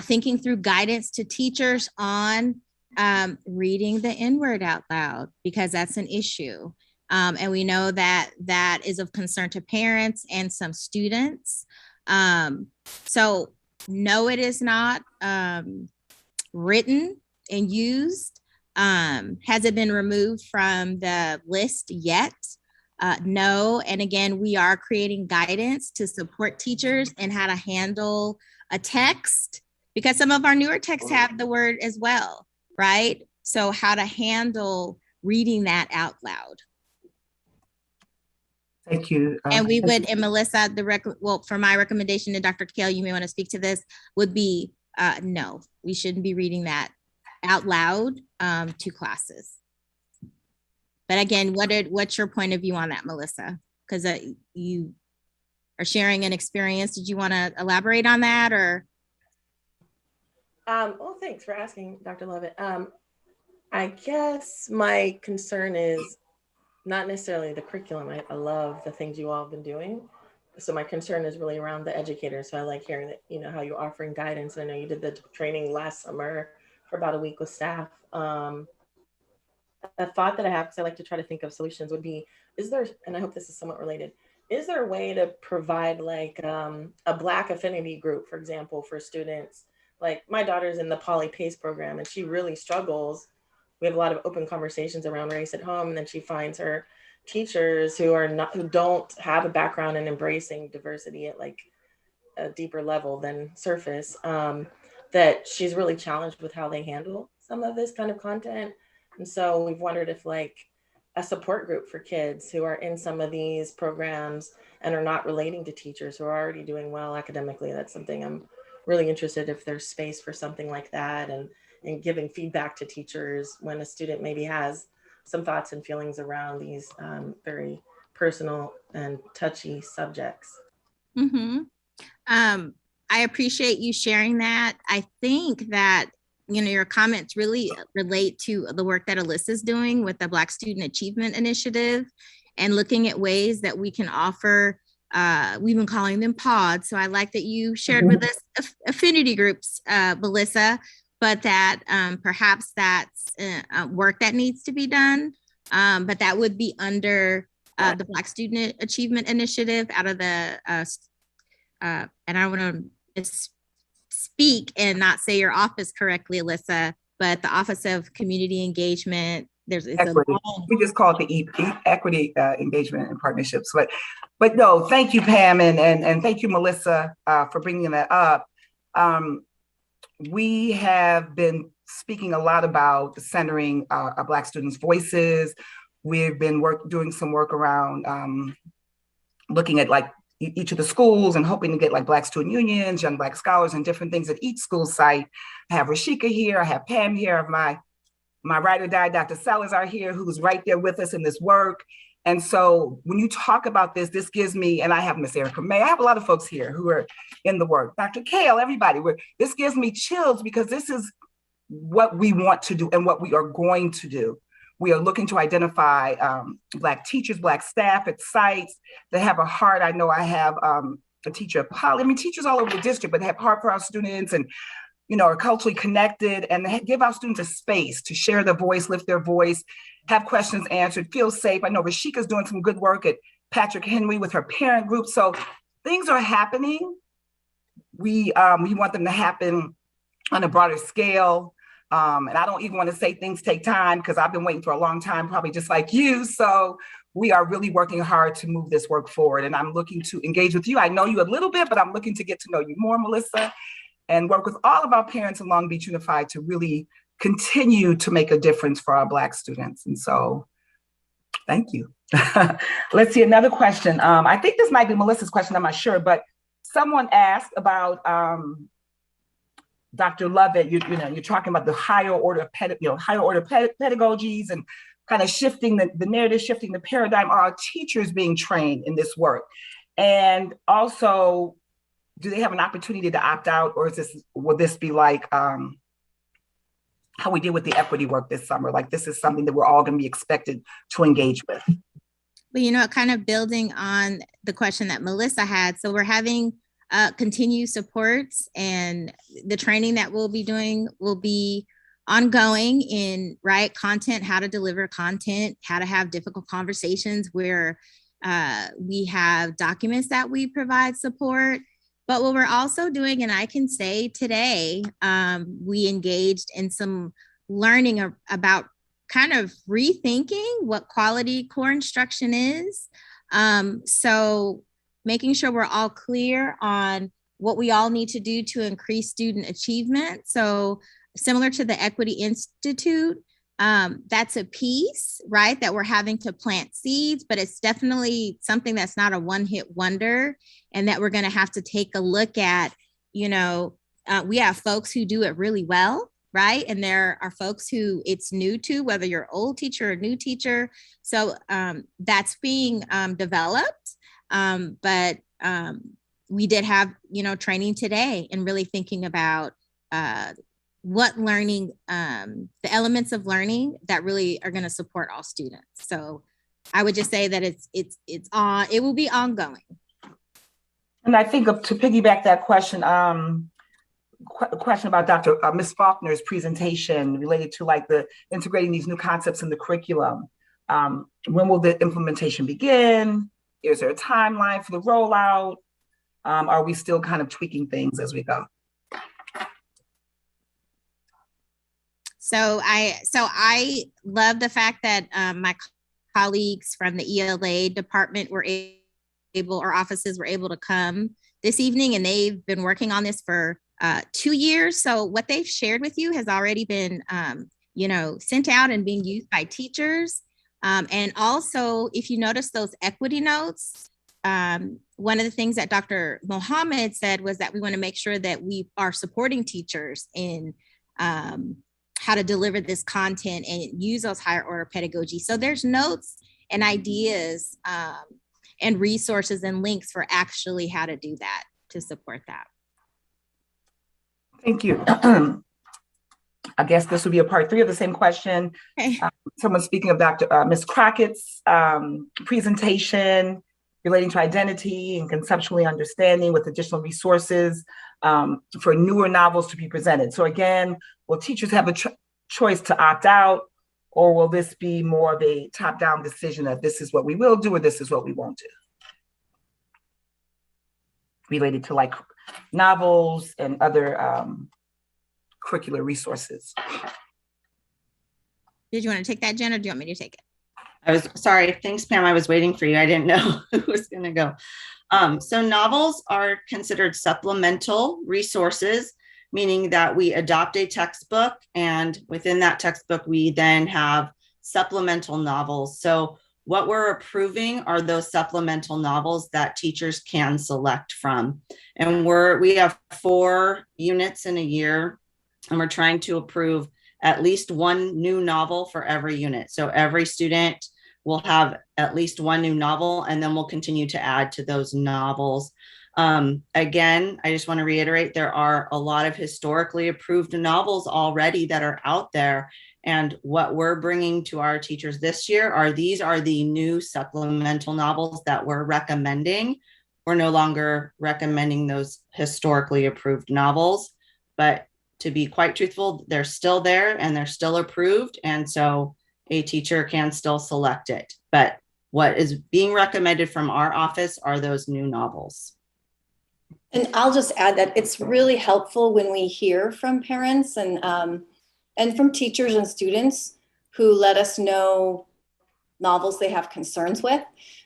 thinking through guidance to teachers on reading the N-word out loud, because that's an issue. And we know that that is of concern to parents and some students. So no, it is not written and used. Has it been removed from the list yet? No. And again, we are creating guidance to support teachers in how to handle a text, because some of our newer texts have the word as well, right? So how to handle reading that out loud. Thank you. And we would, and Melissa, for my recommendation to Dr. Kale, you may want to speak to this, would be no, we shouldn't be reading that out loud to classes. But again, what's your point of view on that, Melissa? Because you are sharing an experience. Did you want to elaborate on that, or? Well, thanks for asking, Dr. Lovett. I guess my concern is not necessarily the curriculum. I love the things you all have been doing. So my concern is really around the educators. So I like hearing that, you know, how you're offering guidance. I know you did the training last summer for about a week with staff. A thought that I have, because I like to try to think of solutions, would be, is there, and I hope this is somewhat related, is there a way to provide like a Black affinity group, for example, for students? Like my daughter's in the Poly PACE program and she really struggles we have a lot of open conversations around race at home. And then she finds her teachers who don't have a background in embracing diversity at like a deeper level than surface, that she's really challenged with how they handle some of this kind of content. And so we've wondered if like a support group for kids who are in some of these programs and are not relating to teachers who are already doing well academically. That's something I'm really interested if there's space for something like that, and giving feedback to teachers when a student maybe has some thoughts and feelings around these very personal and touchy subjects. Mm-hmm. I appreciate you sharing that. I think that, your comments really relate to the work that Alyssa's doing with the Black Student Achievement Initiative and looking at ways that we can offer, we've been calling them pods. So I like that you shared with us affinity groups, Melissa, but that perhaps that's work that needs to be done. But that would be under the Black Student Achievement Initiative out of the, and I want to speak and not say your office correctly, Alyssa, but the Office of Community Engagement. Equity. We just call it the Equity Engagement and Partnerships. But no, thank you, Pam, and thank you, Melissa, for bringing that up. We have been speaking a lot about centering our Black students' voices. We've been doing some work around looking at like each of the schools and hoping to get like Black student unions, young Black scholars, and different things at each school site. I have Rashika here, I have Pam here, I have my ride or die, Dr. Salazar here, who's right there with us in this work. And so when you talk about this gives me, and I have Miss Erica May, I have a lot of folks here who are in the work, Dr. Kale, everybody, this gives me chills because this is what we want to do and what we are going to do. We are looking to identify Black teachers, Black staff at sites that have a heart. I know I have a teacher of teachers all over the district, but have heart for our students and, are culturally connected and give our students a space to share their voice, lift their voice, have questions answered, feel safe. I know Rashika's doing some good work at Patrick Henry with her parent group. So things are happening. We want them to happen on a broader scale. And I don't even want to say things take time because I've been waiting for a long time, probably just like you. So we are really working hard to move this work forward. And I'm looking to engage with you. I know you a little bit, but I'm looking to get to know you more, Melissa, and work with all of our parents in Long Beach Unified to really continue to make a difference for our Black students. And so thank you. Let's see another question. I think this might be Melissa's question, I'm not sure, but someone asked about Dr. Lovett, you're talking about the higher order pedagogies and kind of shifting the narrative, shifting the paradigm. Are our teachers being trained in this work? And also, do they have an opportunity to opt out, or will this be like how we did with the equity work this summer? Like this is something that we're all going to be expected to engage with. Well, kind of building on the question that Melissa had. So we're having continued supports, and the training that we'll be doing will be ongoing in content, how to deliver content, how to have difficult conversations where we have documents that we provide support. But what we're also doing, and I can say today, we engaged in some learning about kind of rethinking what quality core instruction is. So making sure we're all clear on what we all need to do to increase student achievement. So similar to the Equity Institute, that's a piece, that we're having to plant seeds, but it's definitely something that's not a one-hit wonder, and that we're going to have to take a look at. We have folks who do it really well, and there are folks who it's new to, whether you're an old teacher or a new teacher. So that's being developed. But we did have, training today and really thinking about what learning, the elements of learning that really are going to support all students. So I would just say that it will be ongoing. And I think to piggyback that question, question about Dr. Ms. Faulkner's presentation related to like the integrating these new concepts in the curriculum. When will the implementation begin? Is there a timeline for the rollout? Are we still kind of tweaking things as we go? So I love the fact that my colleagues from the ELA department were able, or offices were able to come this evening, and they've been working on this for 2 years. So what they've shared with you has already been, sent out and being used by teachers. And also, if you notice those equity notes, one of the things that Dr. Mohammed said was that we want to make sure that we are supporting teachers in how to deliver this content and use those higher order pedagogy. So there's notes and ideas and resources and links for actually how to do that, to support that. Thank you. I guess this would be a part 3 of the same question. Okay. Someone speaking of Ms. Crockett's presentation relating to identity and conceptually understanding with additional resources for newer novels to be presented. So again, will teachers have a choice to opt out, or will this be more of a top-down decision that this is what we will do or this is what we won't do? Related to like novels and other curricular resources. Did you want to take that, Jen, or do you want me to take it? I was sorry. Thanks, Pam. I was waiting for you. I didn't know who was going to go. So novels are considered supplemental resources, meaning that we adopt a textbook, and within that textbook, we then have supplemental novels. So what we're approving are those supplemental novels that teachers can select from. And we have 4 units in a year, and we're trying to approve at least 1 new novel for every unit. So every student will have at least 1 new novel, and then we'll continue to add to those novels. Again, I just want to reiterate, there are a lot of historically approved novels already that are out there. And what we're bringing to our teachers this year these are the new supplemental novels that we're recommending. We're no longer recommending those historically approved novels, but to be quite truthful, they're still there and they're still approved. And so a teacher can still select it. But what is being recommended from our office are those new novels. And I'll just add that it's really helpful when we hear from parents and from teachers and students who let us know novels they have concerns with,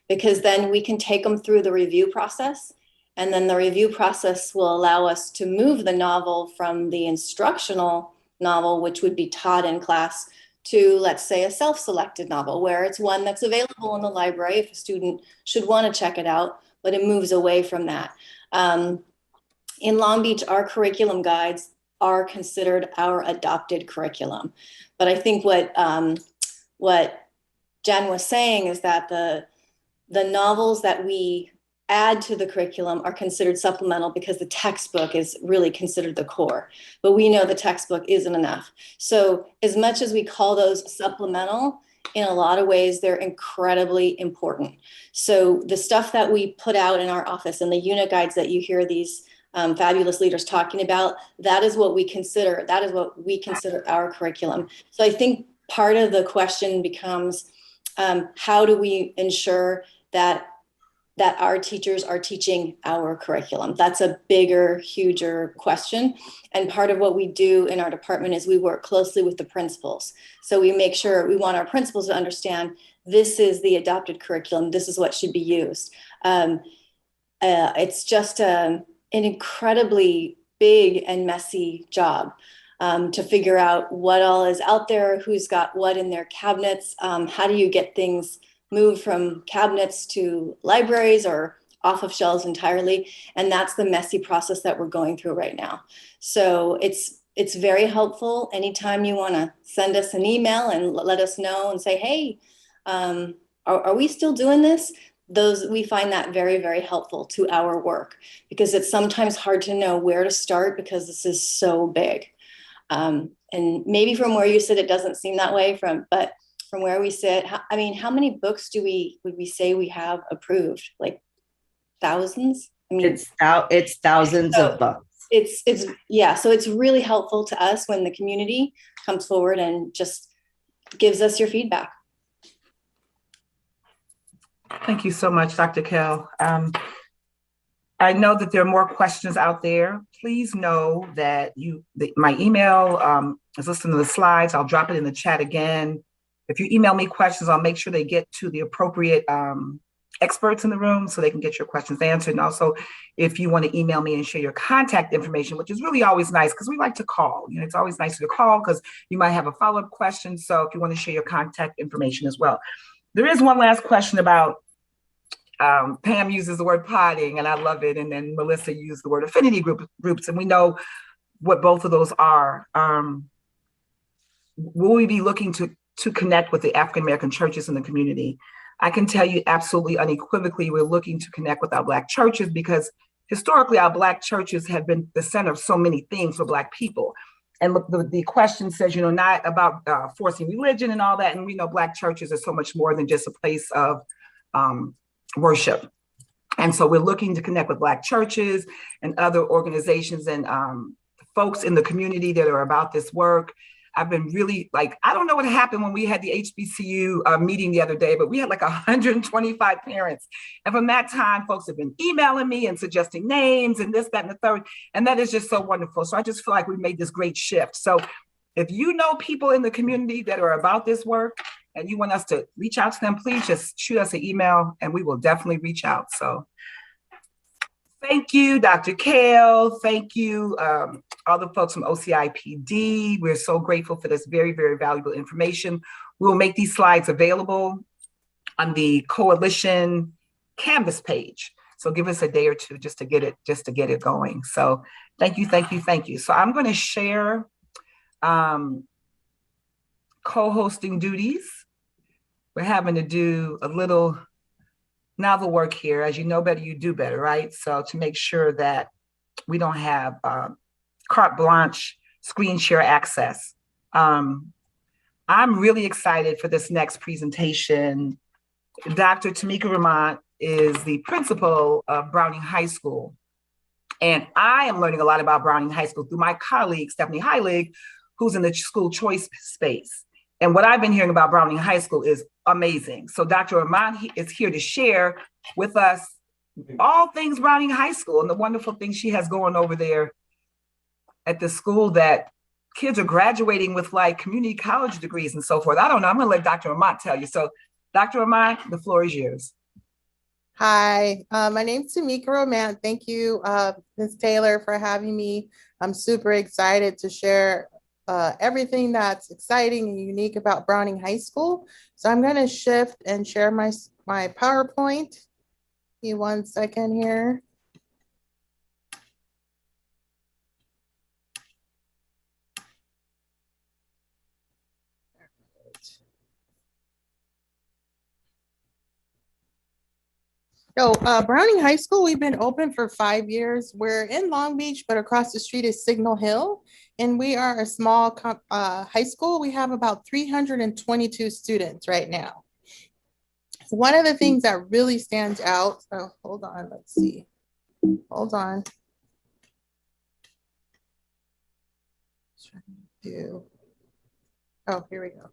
because then we can take them through the review process. And then the review process will allow us to move the novel from the instructional novel, which would be taught in class, to, let's say, a self-selected novel, where it's one that's available in the library if a student should want to check it out, but it moves away from that. In Long Beach, our curriculum guides are considered our adopted curriculum. But I think what Jen was saying is that the novels that we add to the curriculum are considered supplemental because the textbook is really considered the core. But we know the textbook isn't enough. So as much as we call those supplemental, in a lot of ways, they're incredibly important. So the stuff that we put out in our office and the unit guides that you hear these fabulous leaders talking about, that is what we consider our curriculum. So I think part of the question becomes, how do we ensure that our teachers are teaching our curriculum? That's a bigger, huger question. And part of what we do in our department is we work closely with the principals. So we make sure, we want our principals to understand this is the adopted curriculum, this is what should be used. It's just an incredibly big and messy job to figure out what all is out there, who's got what in their cabinets, how do you get things moved from cabinets to libraries or off of shelves entirely. And that's the messy process that we're going through right now. So it's very helpful. Anytime you want to send us an email and let us know and say, hey, are we still doing this? We find that very, very helpful to our work, because it's sometimes hard to know where to start because this is so big. And maybe from where you sit, it doesn't seem that way, but from where we sit, I mean, how many books would we say we have approved? Like thousands? I mean, it's thousands of books. Yeah. So it's really helpful to us when the community comes forward and just gives us your feedback. Thank you so much, Dr. Kale. I know that there are more questions out there. Please know that my email is listening to the slides. I'll drop it in the chat again. If you email me questions, I'll make sure they get to the appropriate experts in the room so they can get your questions answered. And also, if you want to email me and share your contact information, which is really always nice because we like to call. You know, it's always nice to call because you might have a follow-up question. So if you want to share your contact information as well. There is one last question about Pam uses the word podding, and I love it. And then Melissa used the word affinity groups, and we know what both of those are. Will we be looking to connect with the African-American churches in the community? I can tell you absolutely unequivocally, we're looking to connect with our Black churches because historically our Black churches have been the center of so many things for Black people. And look, the question says, you know, not about forcing religion and all that. And we know Black churches are so much more than just a place of worship. And so we're looking to connect with Black churches and other organizations and folks in the community that are about this work. I've been really I don't know what happened when we had the HBCU meeting the other day, but we had like 125 parents. And from that time, folks have been emailing me and suggesting names and this, that, and the third. And that is just so wonderful. So I just feel like we made this great shift. So if you know people in the community that are about this work and you want us to reach out to them, please just shoot us an email and we will definitely reach out. So thank you, Dr. Kale. Thank you, all the folks from OCIPD. We're so grateful for this very, very valuable information. We will make these slides available on the Coalition Canvas page. So give us a day or two just to get it going. So thank you, thank you, thank you. So I'm going to share co-hosting duties. We're having to do a little novel work here. As you know better, you do better, right? So to make sure that we don't have carte blanche screen share access. I'm really excited for this next presentation. Dr. Tamika Ramont is the principal of Browning High School. And I am learning a lot about Browning High School through my colleague, Stephanie Heilig, who's in the school choice space. And what I've been hearing about Browning High School is amazing. So Dr. Ramont is here to share with us all things Browning High School and the wonderful things she has going over there at the school that kids are graduating with like community college degrees and so forth. I don't know, I'm gonna let Dr. Ramont tell you. So Dr. Ramont, the floor is yours. Hi, my name's Tamika Ramont. Thank you, Ms. Taylor, for having me. I'm super excited to share everything that's exciting and unique about Browning High School. So I'm going to shift and share my PowerPoint. Give me 1 second here. So Browning High School, we've been open for 5 years. We're in Long Beach, but across the street is Signal Hill. And we are a small high school. We have about 322 students right now. One of the things that really stands out, oh, hold on, let's see. Hold on. Oh, here we go.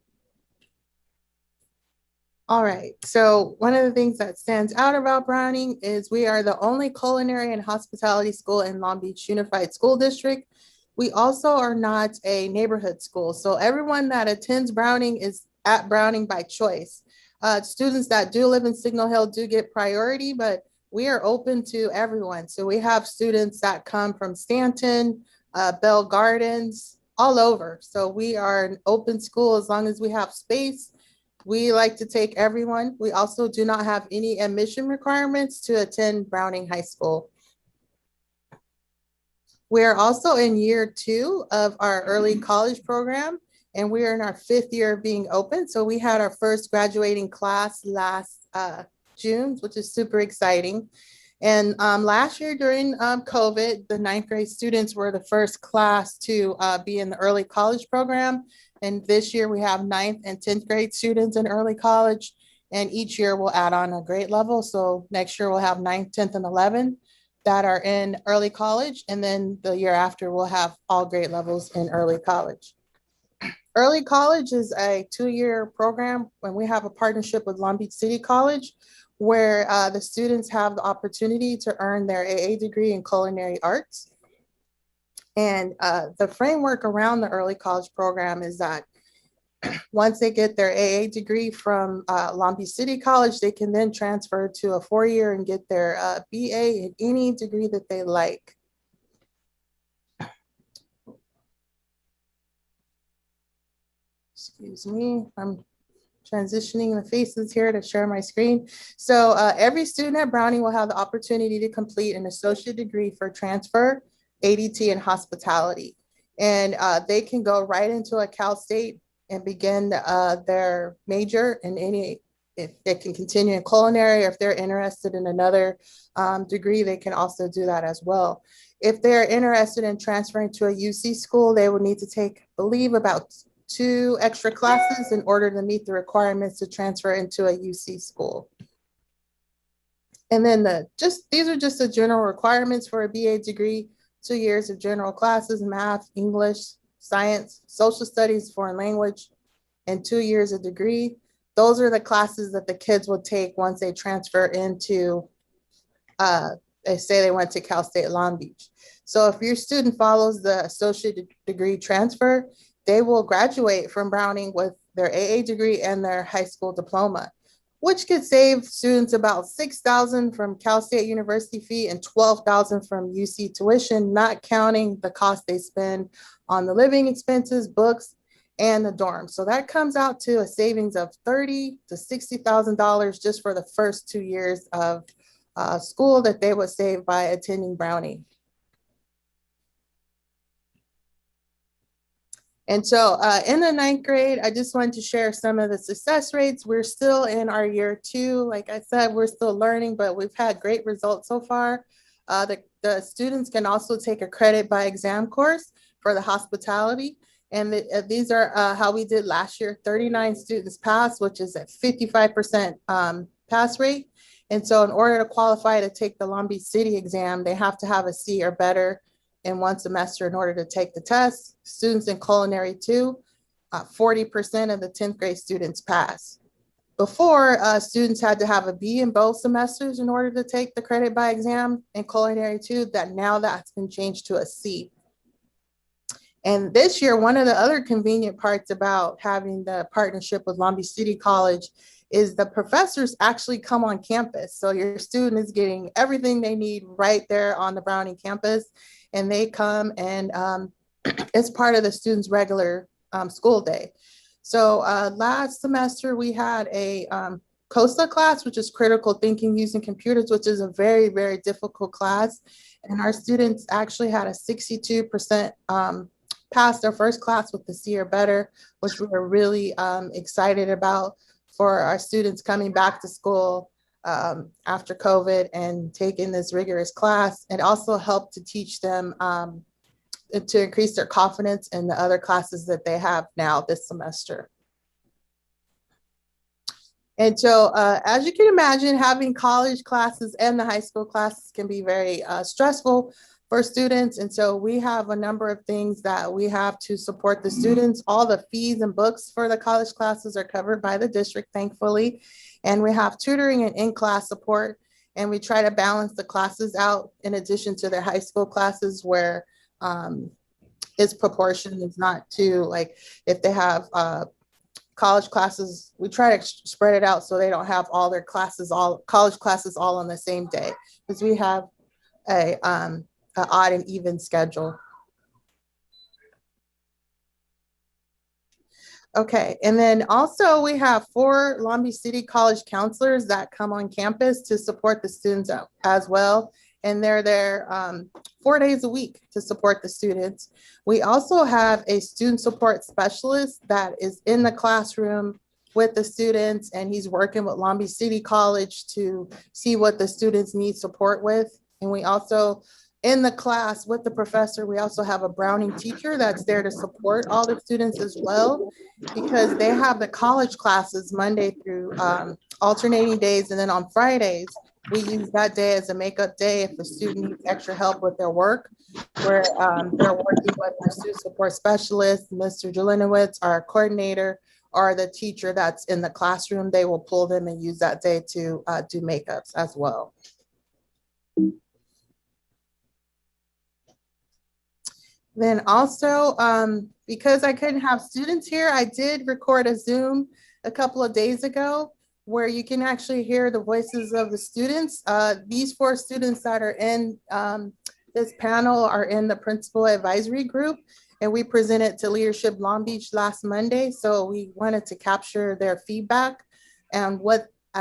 All right, so one of the things that stands out about Browning is we are the only culinary and hospitality school in Long Beach Unified School District. We also are not a neighborhood school. So everyone that attends Browning is at Browning by choice. Students that do live in Signal Hill do get priority, but we are open to everyone. So we have students that come from Stanton, Bell Gardens, all over. So we are an open school as long as we have space. We like to take everyone. We also do not have any admission requirements to attend Browning High School. We are also in year 2 of our early college program, and we are in our 5th year of being open. So we had our first graduating class last June, which is super exciting. And last year during COVID, the 9th grade students were the first class to be in the early college program. And this year we have 9th and 10th grade students in early college. And each year we'll add on a grade level. So next year we'll have 9th, 10th, and 11th that are in early college. And then the year after we'll have all grade levels in early college. Early college is a 2-year program when we have a partnership with Long Beach City College, where the students have the opportunity to earn their AA degree in culinary arts. And the framework around the early college program is that once they get their AA degree from Long Beach City College, they can then transfer to a 4-year and get their BA in any degree that they like. Excuse me, I'm transitioning the faces here to share my screen. So every student at Browning will have the opportunity to complete an associate degree for transfer, ADT, and hospitality. And they can go right into a Cal State and begin their major in any, if they can continue in culinary, or if they're interested in another degree, they can also do that as well. If they're interested in transferring to a UC school, they will need to take, I believe, about 2 extra classes in order to meet the requirements to transfer into a UC school. And then these are just the general requirements for a BA degree: 2 years of general classes, math, English, science, social studies, foreign language, and 2 years of degree. Those are the classes that the kids will take once they transfer into, they say they went to Cal State Long Beach. So if your student follows the associate degree transfer, they will graduate from Browning with their AA degree and their high school diploma, which could save students about $6,000 from Cal State University fee and $12,000 from UC tuition, not counting the cost they spend on the living expenses, books, and the dorm. So that comes out to a savings of $30,000 to $60,000 just for the first 2 years of school that they would save by attending Browning. And so in the 9th grade, I just wanted to share some of the success rates. We're still in our year 2. Like I said, we're still learning, but we've had great results so far. The students can also take a credit by exam course for the hospitality. And these are how we did last year. 39 students passed, which is a 55% pass rate. And so in order to qualify to take the Long Beach City exam, they have to have a C or better in 1 semester in order to take the test. Students in culinary too, 40% of the 10th grade students pass. Before, students had to have a B in both semesters in order to take the credit by exam in culinary too. Now that's been changed to a C. And this year, one of the other convenient parts about having the partnership with Long Beach City College is the professors actually come on campus. So your student is getting everything they need right there on the Browning campus, and they come and it's part of the student's regular school day. So last semester we had a COSA class, which is critical thinking using computers, which is a very, very difficult class. And our students actually had a 62% pass their first class with the C or better, which we were really excited about for our students coming back to school after COVID and taking this rigorous class. It also helped to teach them to increase their confidence in the other classes that they have now this semester. And so as you can imagine, having college classes and the high school classes can be very stressful for students. And so we have a number of things that we have to support the students. All the fees and books for the college classes are covered by the district, thankfully. And we have tutoring and in-class support. And we try to balance the classes out in addition to their high school classes where its proportion is not too, like if they have college classes, we try to spread it out so they don't have all their classes, college classes all on the same day, because we have a odd and even schedule. Okay, and then also we have 4 Long Beach City College counselors that come on campus to support the students as well. And they're there 4 days a week to support the students. We also have a student support specialist that is in the classroom with the students, and he's working with Long Beach City College to see what the students need support with. And we also, in the class with the professor, we also have a Browning teacher that's there to support all the students as well, because they have the college classes Monday through alternating days. And then on Fridays, we use that day as a makeup day if a student needs extra help with their work, where they're working with our student support specialist, Mr. Jelinowitz, our coordinator, or the teacher that's in the classroom. They will pull them and use that day to do makeups as well. Then also, because I couldn't have students here, I did record a Zoom a couple of days ago where you can actually hear the voices of the students. These 4 students that are in this panel are in the principal advisory group, and we presented to Leadership Long Beach last Monday. So we wanted to capture their feedback and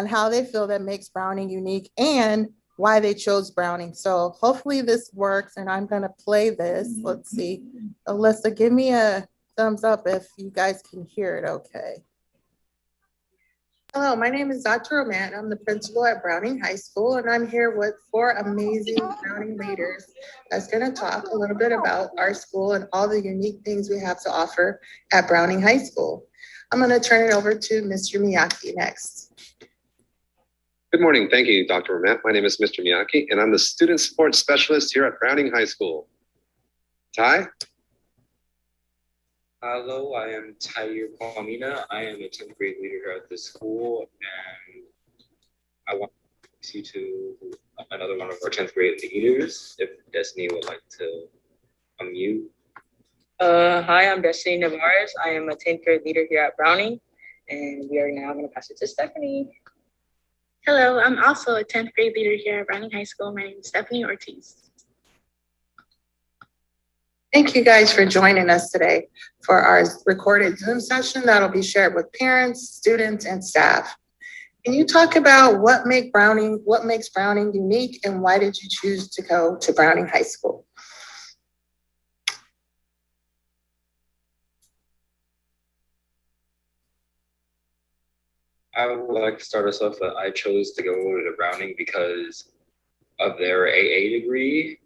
how they feel that makes Browning unique and why they chose Browning. So hopefully this works, and I'm gonna play this. Let's see. Alyssa, give me a thumbs up if you guys can hear it okay. Hello, my name is Dr. Roman. I'm the principal at Browning High School, and I'm here with 4 amazing Browning leaders that's gonna talk a little bit about our school and all the unique things we have to offer at Browning High School. I'm gonna turn it over to Mr. Miyake next. Good morning. Thank you, Dr. Roman. My name is Mr. Miyake, and I'm the Student Support Specialist here at Browning High School. Ty? Hello, I am Tyre Palmina. I am a 10th grade leader here at this school, and I want to introduce you to another one of our 10th grade leaders, if Destiny would like to unmute. Hi, I'm Destiny Navarez. I am a 10th grade leader here at Browning, and we are now going to pass it to Stephanie. Hello, I'm also a 10th grade leader here at Browning High School. My name is Stephanie Ortiz. Thank you guys for joining us today for our recorded Zoom session that'll be shared with parents, students, and staff. Can you talk about what makes Browning unique, and why did you choose to go to Browning High School? I would like to start us off that I chose to go to Browning because of their AA degree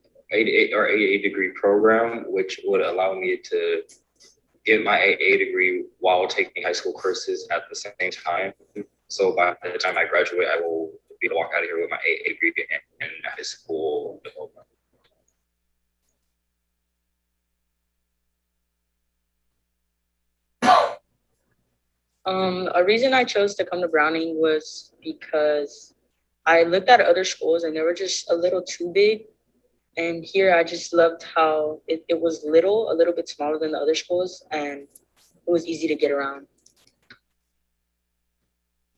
program, which would allow me to get my AA degree while taking high school courses at the same time. So by the time I graduate, I will be able to walk out of here with my AA degree and high school diploma. A reason I chose to come to Browning was because I looked at other schools and they were just a little too big. And here I just loved how it was a little bit smaller than the other schools, and it was easy to get around.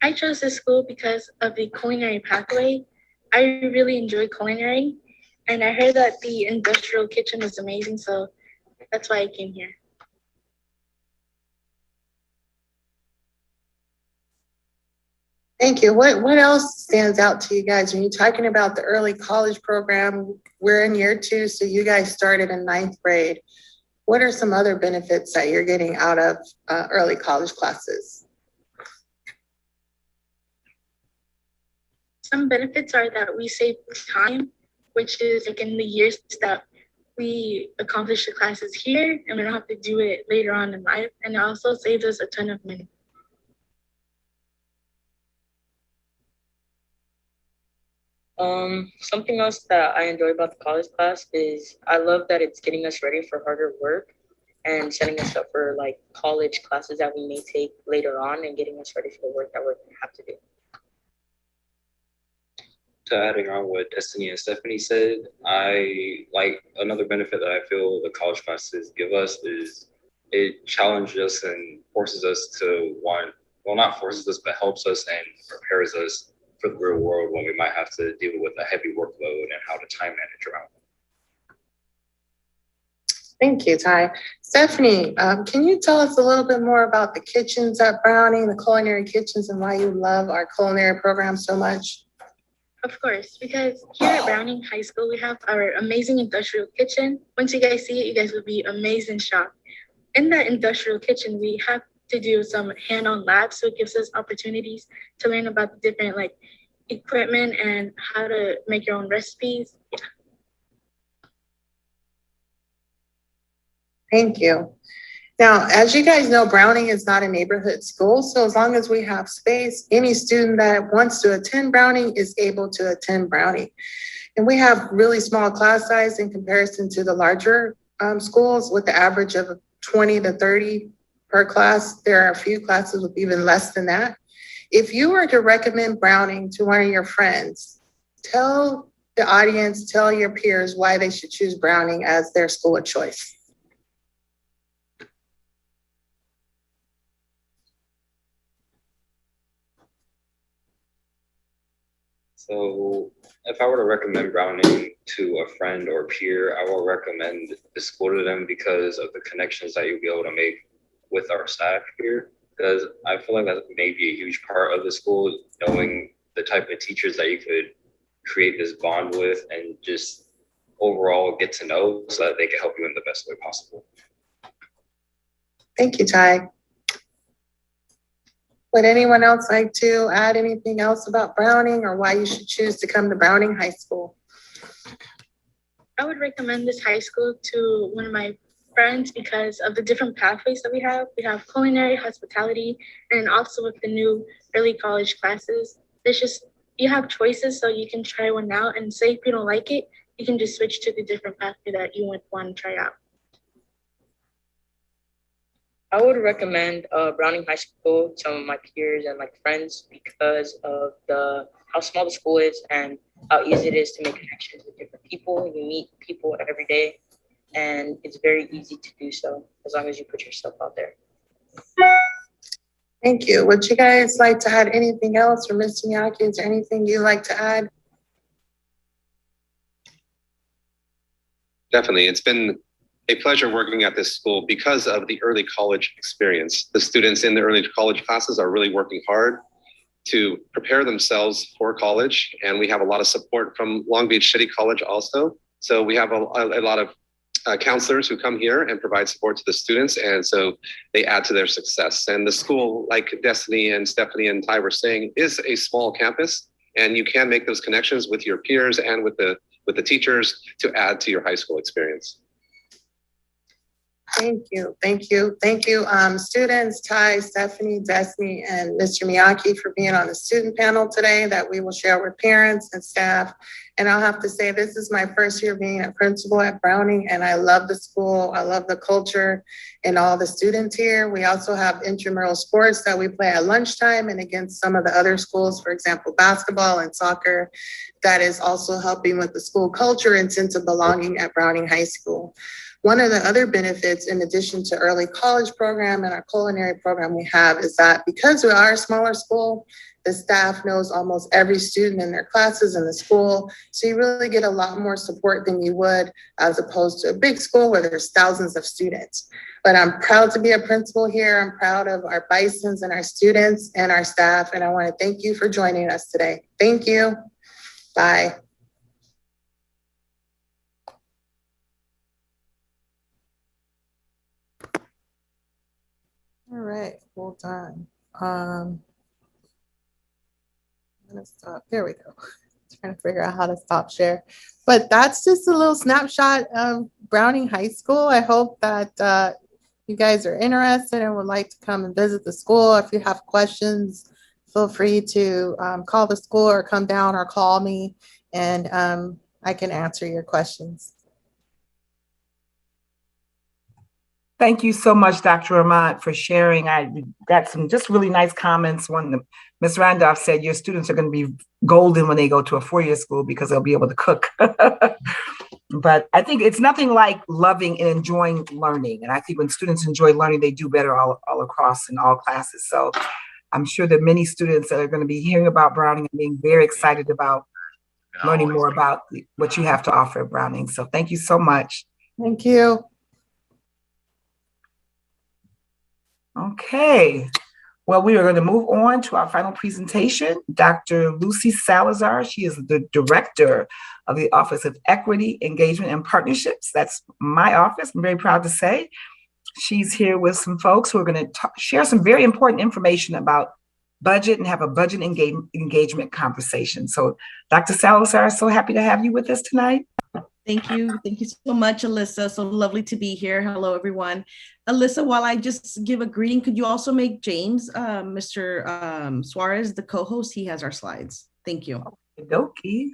I chose this school because of the culinary pathway. I really enjoy culinary, and I heard that the industrial kitchen was amazing, so that's why I came here. Thank you. What else stands out to you guys when you're talking about the early college program? We're in year 2, so you guys started in 9th grade. What are some other benefits that you're getting out of early college classes? Some benefits are that we save time, which is like in the years that we accomplish the classes here, and we don't have to do it later on in life. And it also saves us a ton of money. Something else that I enjoy about the college class is I love that it's getting us ready for harder work and setting us up for like college classes that we may take later on and getting us ready for the work that we're going to have to do. To adding on what Destiny and Stephanie said, I like another benefit that I feel the college classes give us is it challenges us and forces us to not forces us, but helps us and prepares us for the real world when we might have to deal with a heavy workload and how to time manage around it. Thank you, Ty. Stephanie, can you tell us a little bit more about the kitchens at Browning, the culinary kitchens, and why you love our culinary program so much? Of course, because here at Browning High School, we have our amazing industrial kitchen. Once you guys see it, you guys will be amazed and shocked. In that industrial kitchen, we have to do some hand-on labs, so it gives us opportunities to learn about the different equipment and how to make your own recipes. Yeah. Thank you. Now, as you guys know, Browning is not a neighborhood school, so as long as we have space, any student that wants to attend Browning is able to attend Browning. And we have really small class size in comparison to the larger schools with the average of 20 to 30 per class. There are a few classes with even less than that. If you were to recommend Browning to one of your friends, tell the audience, tell your peers why they should choose Browning as their school of choice. So if I were to recommend Browning to a friend or peer, I will recommend the school to them because of the connections that you'll be able to make with our staff here. Because I feel like that may be a huge part of the school, knowing the type of teachers that you could create this bond with and just overall get to know so that they can help you in the best way possible. Thank you, Ty. Would anyone else like to add anything else about Browning or why you should choose to come to Browning High School? I would recommend this high school to one of my friends because of the different pathways that we have. We have culinary, hospitality, and also with the new early college classes, there's just, you have choices, so you can try one out, and say if you don't like it, you can just switch to the different pathway that you would want to try out. I would recommend Browning High School to some of my peers and like friends because of how small the school is and how easy it is to make connections with different people. You meet people every day, and it's very easy to do so as long as you put yourself out there. Thank you. Would you guys like to add anything else, or Mr. Miyake, is there anything you'd like to add? Definitely. It's been a pleasure working at this school because of the early college experience. The students in the early college classes are really working hard to prepare themselves for college. And we have a lot of support from Long Beach City College also. So we have a lot of counselors who come here and provide support to the students. And so they add to their success. And the school, like Destiny and Stephanie and Ty were saying, is a small campus. And you can make those connections with your peers and with the teachers to add to your high school experience. Thank you, thank you, thank you, students, Ty, Stephanie, Destiny, and Mr. Miyake for being on the student panel today that we will share with parents and staff. And I'll have to say, this is my first year being a principal at Browning, and I love the school, I love the culture and all the students here. We also have intramural sports that we play at lunchtime and against some of the other schools, for example, basketball and soccer. That is also helping with the school culture and sense of belonging at Browning High School. One of the other benefits, in addition to early college program and our culinary program we have, is that because we are a smaller school, the staff knows almost every student in their classes in the school. So you really get a lot more support than you would as opposed to a big school where there's thousands of students. But I'm proud to be a principal here. I'm proud of our Bisons and our students and our staff. And I want to thank you for joining us today. Thank you. Bye. All right, hold on. I'm gonna stop. There we go. Trying to figure out how to stop share. But that's just a little snapshot of Browning High School. I hope that you guys are interested and would like to come and visit the school. If you have questions, feel free to call the school or come down or call me, and I can answer your questions. Thank you so much, Dr. Ahmad, for sharing. I got some just really nice comments. One, Ms. Randolph said your students are going to be golden when they go to a four-year school because they'll be able to cook. But I think it's nothing like loving and enjoying learning. And I think when students enjoy learning, they do better all across in all classes. So I'm sure that many students that are going to be hearing about Browning and being very excited about learning more about what you have to offer at Browning. So thank you so much. Thank you. Okay, well, we are going to move on to our final presentation. Dr. Lucy Salazar, she is the Director of the Office of Equity, Engagement, and Partnerships. That's my office, I'm very proud to say. She's here with some folks who are going to share some very important information about budget and have a budget engagement conversation. So Dr. Salazar, so happy to have you with us tonight. Thank you. Thank you so much, Alyssa. So lovely to be here. Hello, everyone. Alyssa, while I just give a greeting, could you also make James, Mr. Suarez, the co-host? He has our slides. Thank you. Okey-dokey.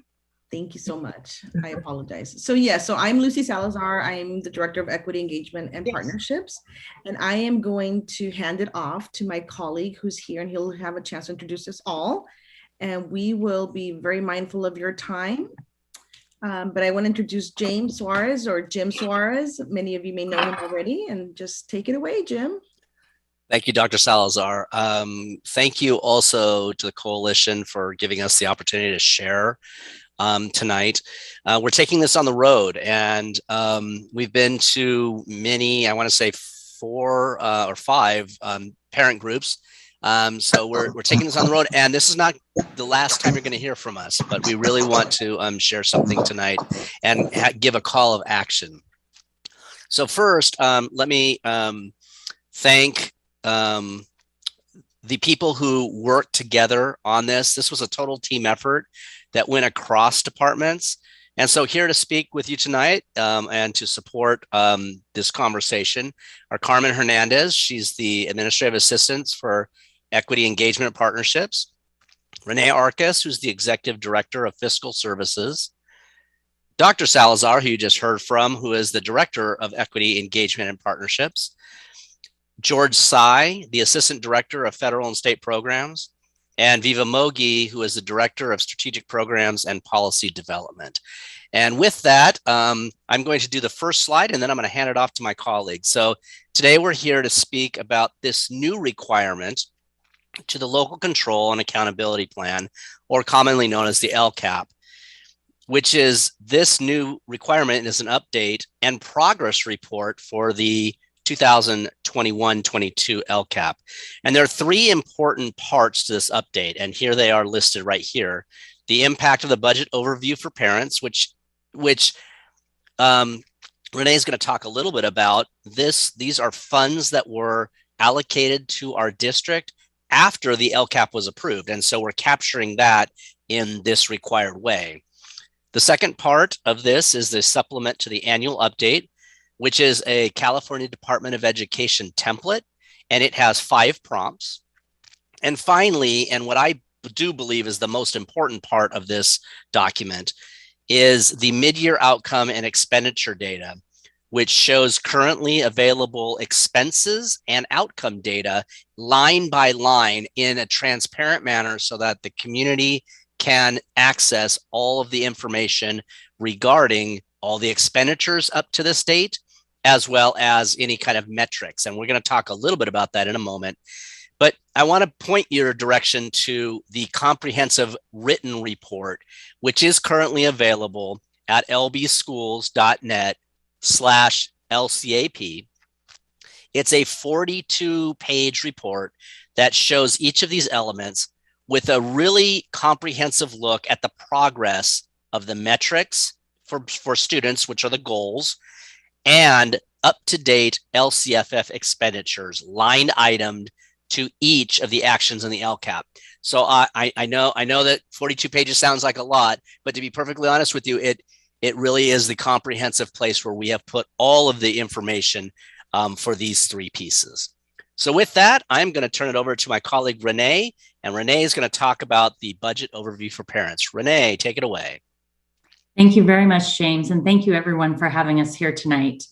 Thank you so much. I apologize. So yeah, so I'm Lucy Salazar. I am the Director of Equity, Engagement, and Partnerships. And I am going to hand it off to my colleague who's here, and he'll have a chance to introduce us all. And we will be very mindful of your time. But I want to introduce James Suarez, or Jim Suarez. Many of you may know him already, and just take it away, Jim. Thank you, Dr. Salazar. Thank you also to the coalition for giving us the opportunity to share tonight. We're taking this on the road, and we've been to many, I want to say 4 or 5 parent groups. So we're taking this on the road, and this is not the last time you're going to hear from us, but we really want to share something tonight and give a call of action. So first, let me thank the people who worked together on this. This was a total team effort that went across departments. And so here to speak with you tonight and to support this conversation are Carmen Hernandez. She's the Administrative Assistant for Equity Engagement and Partnerships. Renee Arcus, who's the Executive Director of Fiscal Services. Dr. Salazar, who you just heard from, who is the Director of Equity Engagement and Partnerships. George Tsai, the Assistant Director of Federal and State Programs. And Viva Mogi, who is the Director of Strategic Programs and Policy Development. And with that, I'm going to do the first slide, and then I'm going to hand it off to my colleagues. So today we're here to speak about this new requirement to the Local Control and Accountability Plan, or commonly known as the LCAP, which is this new requirement is an update and progress report for the 2021-22 LCAP. And there are 3 important parts to this update, and here they are listed right here. The impact of the budget overview for parents, which Renee is going to talk a little bit about. These are funds that were allocated to our district after the LCAP was approved, and so we're capturing that in this required way. The second part of this is the supplement to the annual update, which is a California Department of Education template, and it has 5 prompts. And finally, and what I do believe is the most important part of this document, is the mid-year outcome and expenditure data, which shows currently available expenses and outcome data line by line in a transparent manner so that the community can access all of the information regarding all the expenditures up to this date, as well as any kind of metrics. And we're going to talk a little bit about that in a moment. But I want to point your direction to the comprehensive written report, which is currently available at lbschools.net/LCAP. It's a 42-page report that shows each of these elements with a really comprehensive look at the progress of the metrics for students, which are the goals, and up-to-date LCFF expenditures, line itemed to each of the actions in the LCAP. So I know that 42 pages sounds like a lot, but to be perfectly honest with you, it really is the comprehensive place where we have put all of the information for these 3 pieces. So with that, I'm going to turn it over to my colleague, Renee, and Renee is going to talk about the budget overview for parents. Renee, take it away. Thank you very much, James, and thank you everyone for having us here tonight.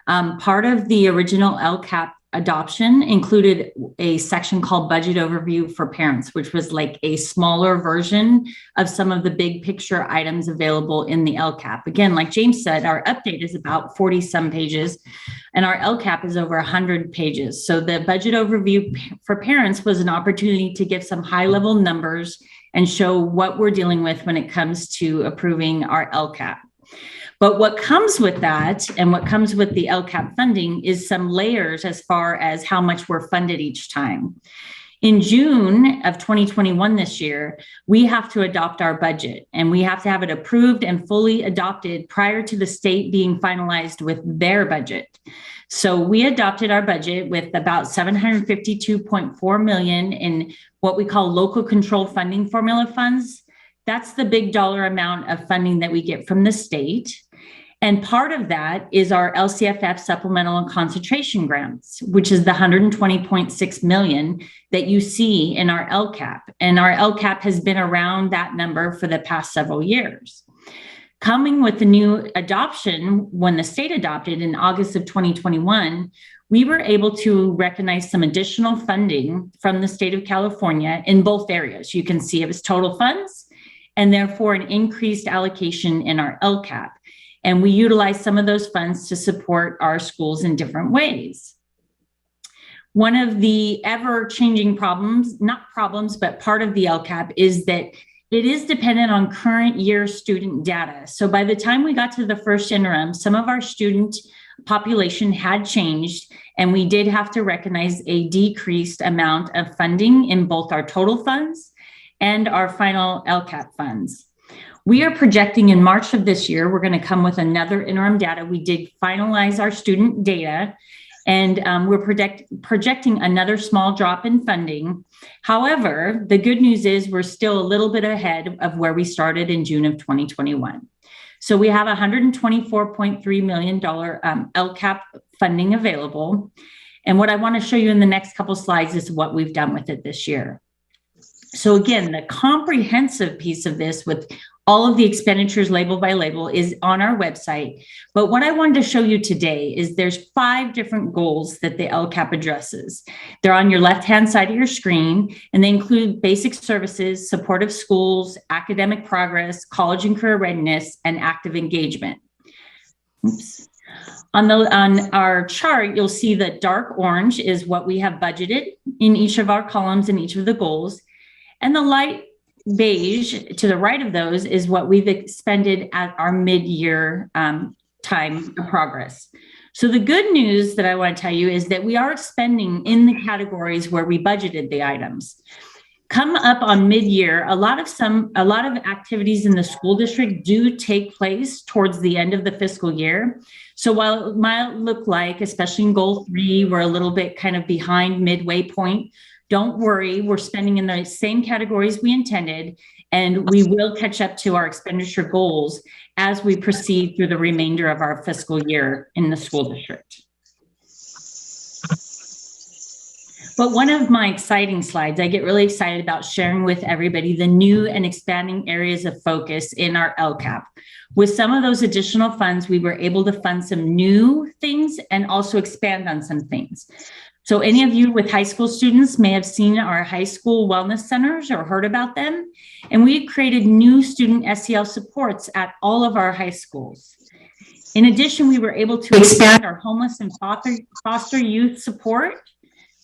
Part of the original LCAP adoption included a section called Budget Overview for Parents, which was like a smaller version of some of the big picture items available in the LCAP. Again, like James said, our update is about 40-some pages, and our LCAP is over 100 pages. So the Budget Overview for Parents was an opportunity to give some high-level numbers and show what we're dealing with when it comes to approving our LCAP. But what comes with that and what comes with the LCAP funding is some layers as far as how much we're funded each time. In June of 2021 this year, we have to adopt our budget, and we have to have it approved and fully adopted prior to the state being finalized with their budget. So we adopted our budget with about $752.4 million in what we call local control funding formula funds. That's the big dollar amount of funding that we get from the state. And part of that is our LCFF supplemental and concentration grants, which is the $120.6 million that you see in our LCAP. And our LCAP has been around that number for the past several years. Coming with the new adoption, when the state adopted in August of 2021, we were able to recognize some additional funding from the state of California in both areas. You can see it was total funds and therefore an increased allocation in our LCAP. And we utilize some of those funds to support our schools in different ways. One of the ever-changing problems, not problems, but part of the LCAP is that it is dependent on current year student data. So by the time we got to the first interim, some of our student population had changed, and we did have to recognize a decreased amount of funding in both our total funds and our final LCAP funds. We are projecting in March of this year, we're going to come with another interim data. We did finalize our student data, and we're projecting another small drop in funding. However, the good news is we're still a little bit ahead of where we started in June of 2021. So we have $124.3 million LCAP funding available. And what I want to show you in the next couple slides is what we've done with it this year. So again, the comprehensive piece of this with all of the expenditures label by label is on our website. But what I wanted to show you today is there's 5 different goals that the LCAP addresses. They're on your left-hand side of your screen, and they include basic services, supportive schools, academic progress, college and career readiness, and active engagement. Oops. On our chart, you'll see the dark orange is what we have budgeted in each of our columns and each of the goals. And the light beige to the right of those is what we've expended at our mid-year time of progress. So the good news that I want to tell you is that we are spending in the categories where we budgeted the items. Come up on mid-year, a lot of activities in the school district do take place towards the end of the fiscal year. So while it might look like, especially in goal 3, we're a little bit kind of behind midway point, don't worry, we're spending in the same categories we intended, and we will catch up to our expenditure goals as we proceed through the remainder of our fiscal year in the school district. But one of my exciting slides, I get really excited about sharing with everybody the new and expanding areas of focus in our LCAP. With some of those additional funds, we were able to fund some new things and also expand on some things. So any of you with high school students may have seen our high school wellness centers or heard about them. And we've created new student SEL supports at all of our high schools. In addition, we were able to expand our homeless and foster youth support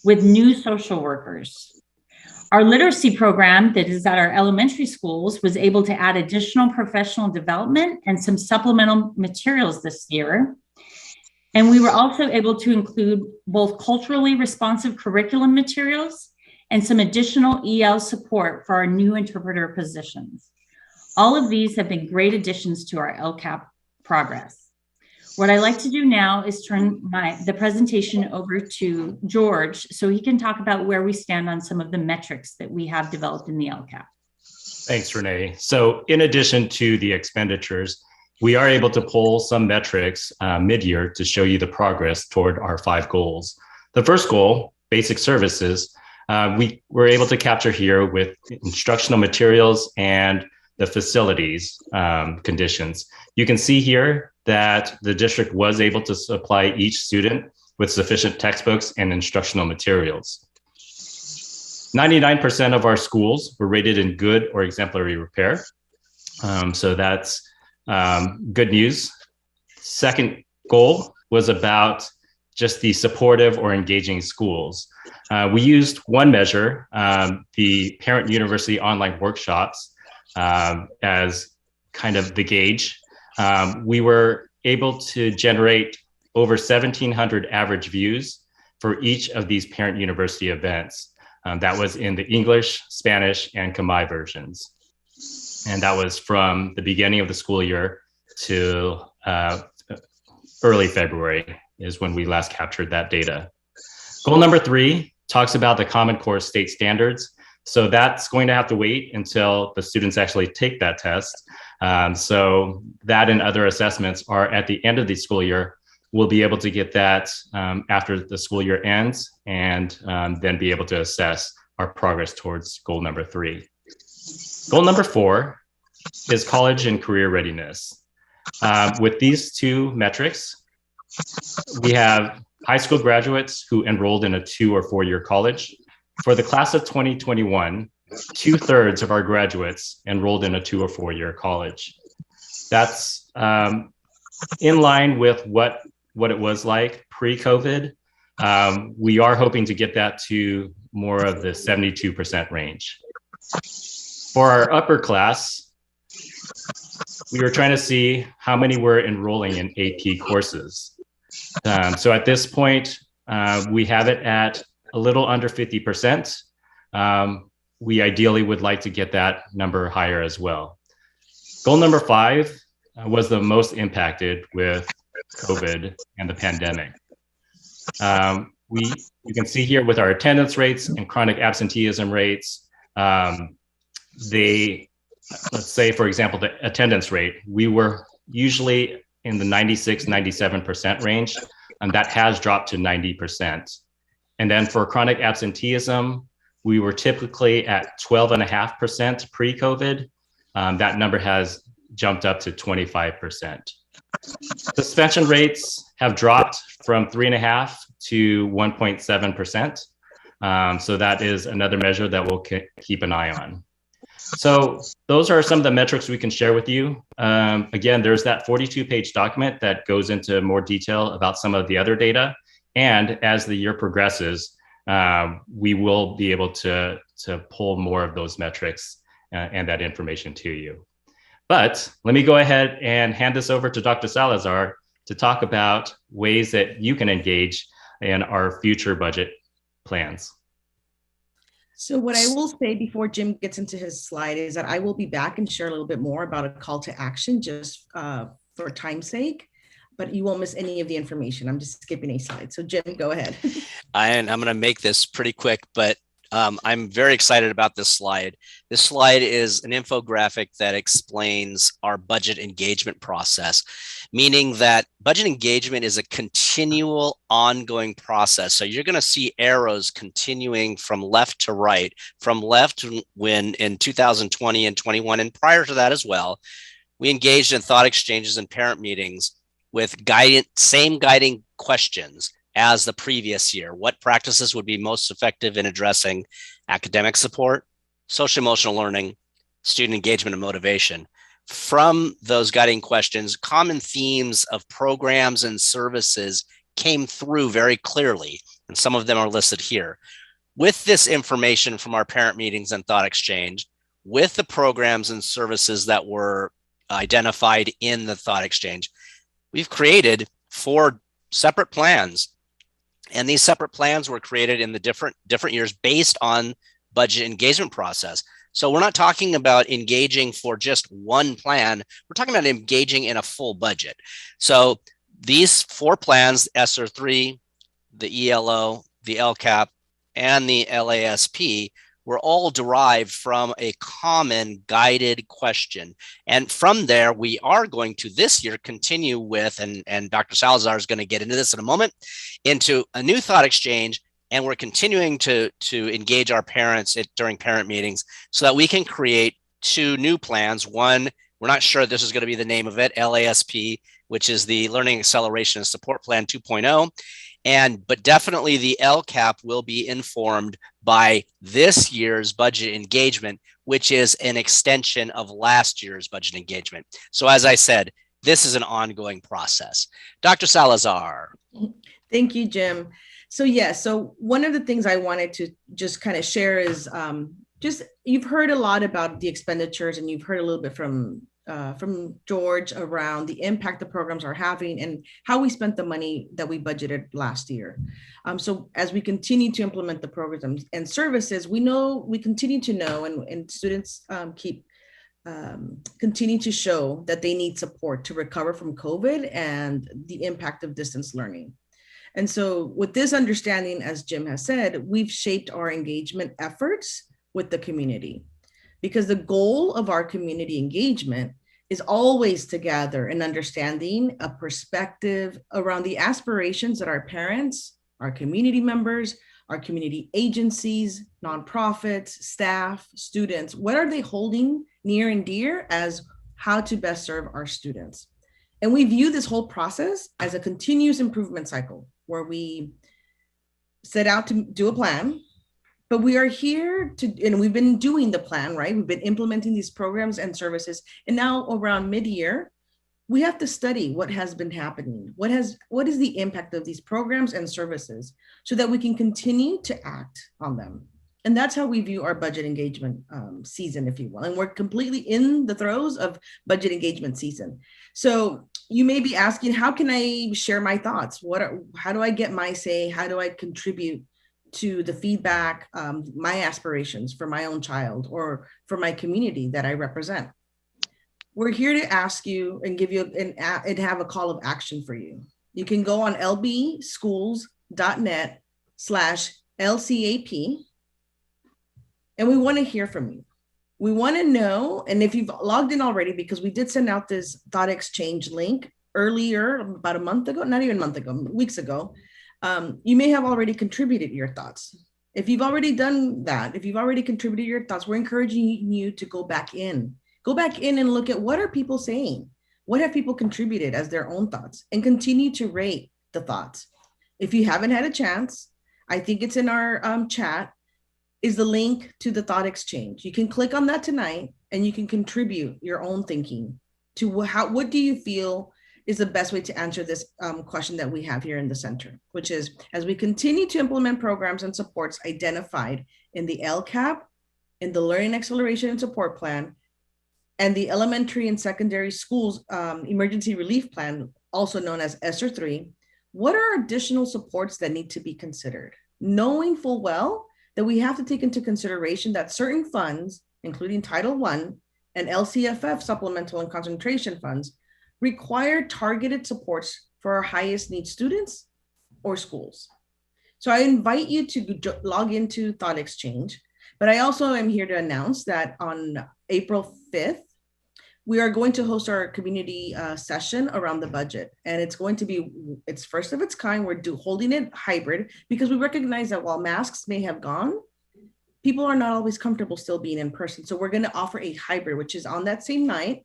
with new social workers. Our literacy program that is at our elementary schools was able to add additional professional development and some supplemental materials this year. And we were also able to include both culturally responsive curriculum materials and some additional EL support for our new interpreter positions. All of these have been great additions to our LCAP progress. What I like to do now is turn the presentation over to George so he can talk about where we stand on some of the metrics that we have developed in the LCAP. Thanks, Renee. So in addition to the expenditures, we are able to pull some metrics mid-year to show you the progress toward our 5 goals. The first goal, basic services, we were able to capture here with instructional materials and the facilities conditions. You can see here that the district was able to supply each student with sufficient textbooks and instructional materials. 99% of our schools were rated in good or exemplary repair. So that's good news. Second goal was about just the supportive or engaging schools. We used one measure, the Parent University online workshops, as kind of the gauge. We were able to generate over 1,700 average views for each of these Parent University events. That was in the English, Spanish, and Khmer versions. And that was from the beginning of the school year to early February is when we last captured that data. Goal number 3 talks about the Common Core state standards. So that's going to have to wait until the students actually take that test. So that and other assessments are at the end of the school year. We'll be able to get that after the school year ends and then be able to assess our progress towards goal number 3. Goal number 4 is college and career readiness. With these 2 metrics, we have high school graduates who enrolled in a 2 or 4-year college. For the class of 2021, 2/3 of our graduates enrolled in a 2 or 4-year college. That's in line with what it was like pre-COVID. We are hoping to get that to more of the 72% range. For our upper class, we were trying to see how many were enrolling in AP courses. So at this point, we have it at a little under 50%. We ideally would like to get that number higher as well. Goal number 5 was the most impacted with COVID and the pandemic. You can see here with our attendance rates and chronic absenteeism rates, let's say, for example, the attendance rate, we were usually in the 96, 97% range, and that has dropped to 90%. And then for chronic absenteeism, we were typically at 12.5% pre-COVID. That number has jumped up to 25%. Suspension rates have dropped from 3.5% to 1.7%. So that is another measure that we'll keep an eye on. So those are some of the metrics we can share with you. Again, there's that 42-page document that goes into more detail about some of the other data. And as the year progresses, we will be able to pull more of those metrics and that information to you. But let me go ahead and hand this over to Dr. Salazar to talk about ways that you can engage in our future budget plans. So what I will say before Jim gets into his slide is that I will be back and share a little bit more about a call to action just for time's sake, but you won't miss any of the information. I'm just skipping a slide. So Jim, go ahead. I'm going to make this pretty quick, but I'm very excited about this slide. This slide is an infographic that explains our budget engagement process, meaning that budget engagement is a continual ongoing process. So you're going to see arrows continuing from left to right, from left when in 2020 and 21, and prior to that as well, we engaged in thought exchanges and parent meetings with same guiding questions as the previous year. What practices would be most effective in addressing academic support, social emotional learning, student engagement, and motivation? From those guiding questions, common themes of programs and services came through very clearly, and some of them are listed here. With this information from our parent meetings and thought exchange, with the programs and services that were identified in the thought exchange, we've created 4 separate plans. And these separate plans were created in the different years based on budget engagement process. So we're not talking about engaging for just one plan. We're talking about engaging in a full budget. So these 4 plans, ESSER 3, the ELO, the LCAP, and the LASP, were all derived from a common guided question. And from there, we are going to this year continue with, and Dr. Salazar is going to get into this in a moment, into a new thought exchange. And we're continuing to engage our parents during parent meetings so that we can create 2 new plans. One, we're not sure this is going to be the name of it, LASP, which is the Learning Acceleration and Support Plan 2.0. But definitely the LCAP will be informed by this year's budget engagement, which is an extension of last year's budget engagement. So as I said, this is an ongoing process. Dr. Salazar. Thank you, Jim. So so one of the things I wanted to just kind of share is you've heard a lot about the expenditures, and you've heard a little bit from George around the impact the programs are having and how we spent the money that we budgeted last year. So as we continue to implement the programs and services, we continue to know, and students continue to show that they need support to recover from COVID and the impact of distance learning. And so with this understanding, as Jim has said, we've shaped our engagement efforts with the community, because the goal of our community engagement is always to gather an understanding, a perspective around the aspirations that our parents, our community members, our community agencies, nonprofits, staff, students, what are they holding near and dear as how to best serve our students? And we view this whole process as a continuous improvement cycle where we set out to do a plan, but we are here and we've been doing the plan, right? We've been implementing these programs and services. And now around mid-year, we have to study what has been happening, what is the impact of these programs and services, so that we can continue to act on them. And that's how we view our budget engagement season, if you will. And we're completely in the throes of budget engagement season. So you may be asking, how can I share my thoughts? How do I get my say? How do I contribute to the feedback, my aspirations for my own child or for my community that I represent? We're here to ask you and give you and have a call of action for you. You can go on lbschools.net/LCAP, and we want to hear from you. We want to know, and if you've logged in already, because we did send out this thought exchange link earlier, about a month ago, not even a month ago, weeks ago, you may have already contributed your thoughts. If you've already done that, if you've already contributed your thoughts, we're encouraging you to go back in and look at what are people saying? What have people contributed as their own thoughts, and continue to rate the thoughts. If you haven't had a chance, I think it's in our chat, is the link to the thought exchange. You can click on that tonight and you can contribute your own thinking to what do you feel is the best way to answer this question that we have here in the center, which is, as we continue to implement programs and supports identified in the LCAP, in the Learning Acceleration and Support Plan, and the Elementary and Secondary Schools Emergency Relief Plan, also known as ESSER 3, what are additional supports that need to be considered? Knowing full well that we have to take into consideration that certain funds, including Title I and LCFF supplemental and concentration funds, require targeted supports for our highest need students or schools. So I invite you to log into Thought Exchange, but I also am here to announce that on April 5th, we are going to host our community session around the budget. And it's going to be, it's first of its kind. We're holding it hybrid because we recognize that while masks may have gone, people are not always comfortable still being in person. So we're gonna offer a hybrid, which is on that same night.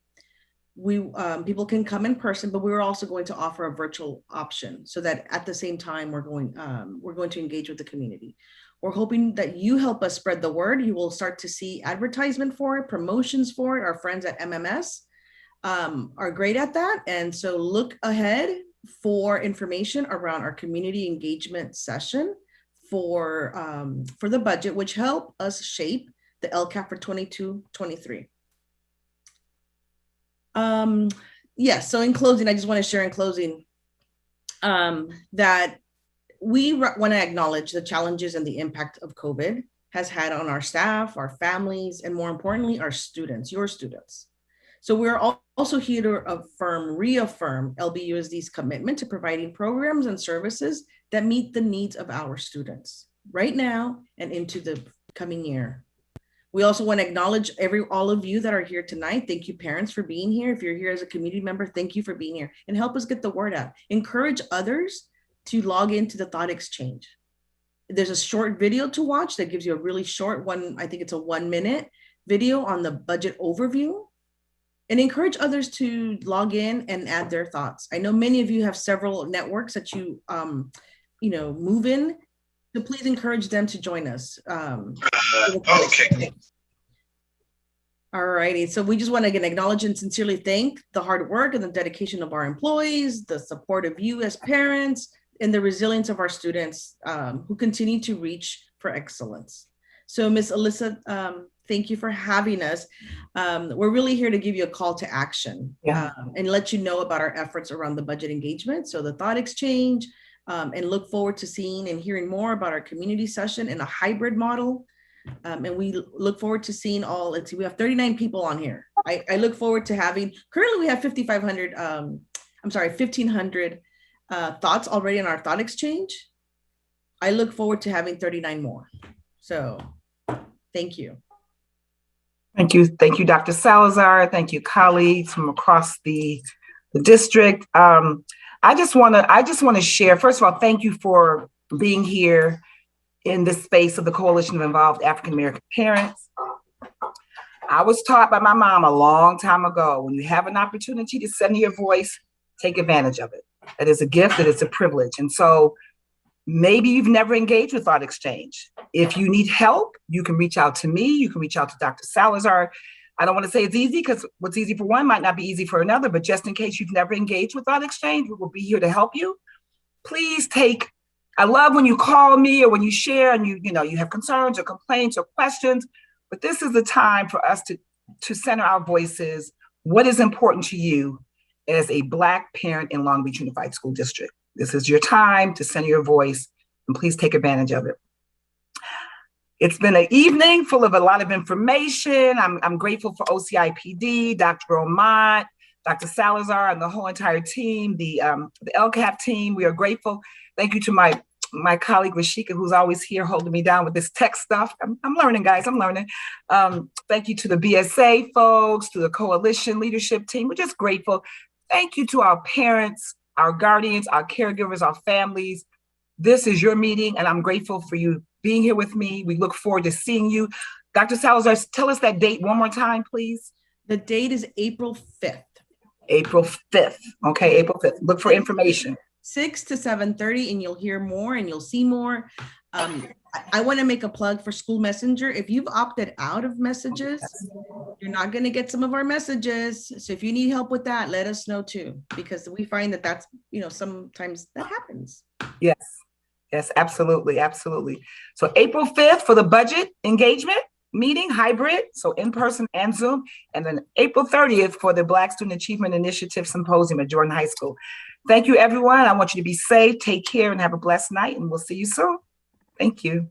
People can come in person, but we're also going to offer a virtual option so that at the same time, we're going to engage with the community. We're hoping that you help us spread the word. You will start to see advertisement for it, promotions for it. Our friends at MMS are great at that. And so look ahead for information around our community engagement session for the budget, which help us shape the LCAP for 22-23. Yes, so in closing, I just want to share in closing that we want to acknowledge the challenges and the impact of COVID has had on our staff, our families, and more importantly, our students, your students. So we're also here to reaffirm LBUSD's commitment to providing programs and services that meet the needs of our students right now and into the coming year. We also want to acknowledge all of you that are here tonight. Thank you, parents, for being here. If you're here as a community member, thank you for being here and help us get the word out. Encourage others to log into the Thought Exchange. There's a short video to watch that gives you a really short one. I think it's a 1-minute video on the budget overview, and encourage others to log in and add their thoughts. I know many of you have several networks that you move in, so please encourage them to join us. Okay. All righty, so we just want to again acknowledge and sincerely thank the hard work and the dedication of our employees, the support of you as parents, and the resilience of our students who continue to reach for excellence. So Ms. Alyssa, thank you for having us. We're really here to give you a call to action and let you know about our efforts around the budget engagement. So the Thought Exchange, and look forward to seeing and hearing more about our community session in a hybrid model. And we look forward to seeing let's see, we have 39 people on here. I look forward to currently we have 1,500 thoughts already in our Thought Exchange. I look forward to having 39 more. So thank you. Thank you. Thank you, Dr. Salazar. Thank you, colleagues from across the district. I just want to share, first of all, thank you for being here in this space of the Coalition of Involved African American Parents. I was taught by my mom a long time ago, when you have an opportunity to send your voice, take advantage of it. It is a gift, it is a privilege. And so maybe you've never engaged with Thought Exchange. If you need help, you can reach out to me, you can reach out to Dr. Salazar. I don't want to say it's easy because what's easy for one might not be easy for another, but just in case you've never engaged with Thought Exchange, we will be here to help you. Please I love when you call me or when you share and you have concerns or complaints or questions, but this is the time for us to center our voices. What is important to you as a Black parent in Long Beach Unified School District? This is your time to center your voice, and please take advantage of it. It's been an evening full of a lot of information. I'm grateful for OCIPD, Dr. Omont, Dr. Salazar, and the whole entire team, the LCAP team. We are grateful. Thank you to my colleague Rashika, who's always here holding me down with this tech stuff. I'm learning, guys. I'm learning. Thank you to the BSA folks, to the coalition leadership team. We're just grateful. Thank you to our parents, our guardians, our caregivers, our families. This is your meeting, and I'm grateful for you being here with me. We look forward to seeing you. Dr. Salazar, tell us that date one more time, please. The date is April 5th. April 5th. Okay, April 5th. Look for information. 6 to 7:30, and you'll hear more and you'll see more. I want to make a plug for School Messenger. If you've opted out of messages, you're not going to get some of our messages. So if you need help with that, let us know too, because we find that that's, sometimes that happens. Yes, absolutely, absolutely. So April 5th for the budget engagement meeting, hybrid, so in person and Zoom, and then April 30th for the Black Student Achievement Initiative Symposium at Jordan High School. Thank you, everyone. I want you to be safe, take care, and have a blessed night, and we'll see you soon. Thank you.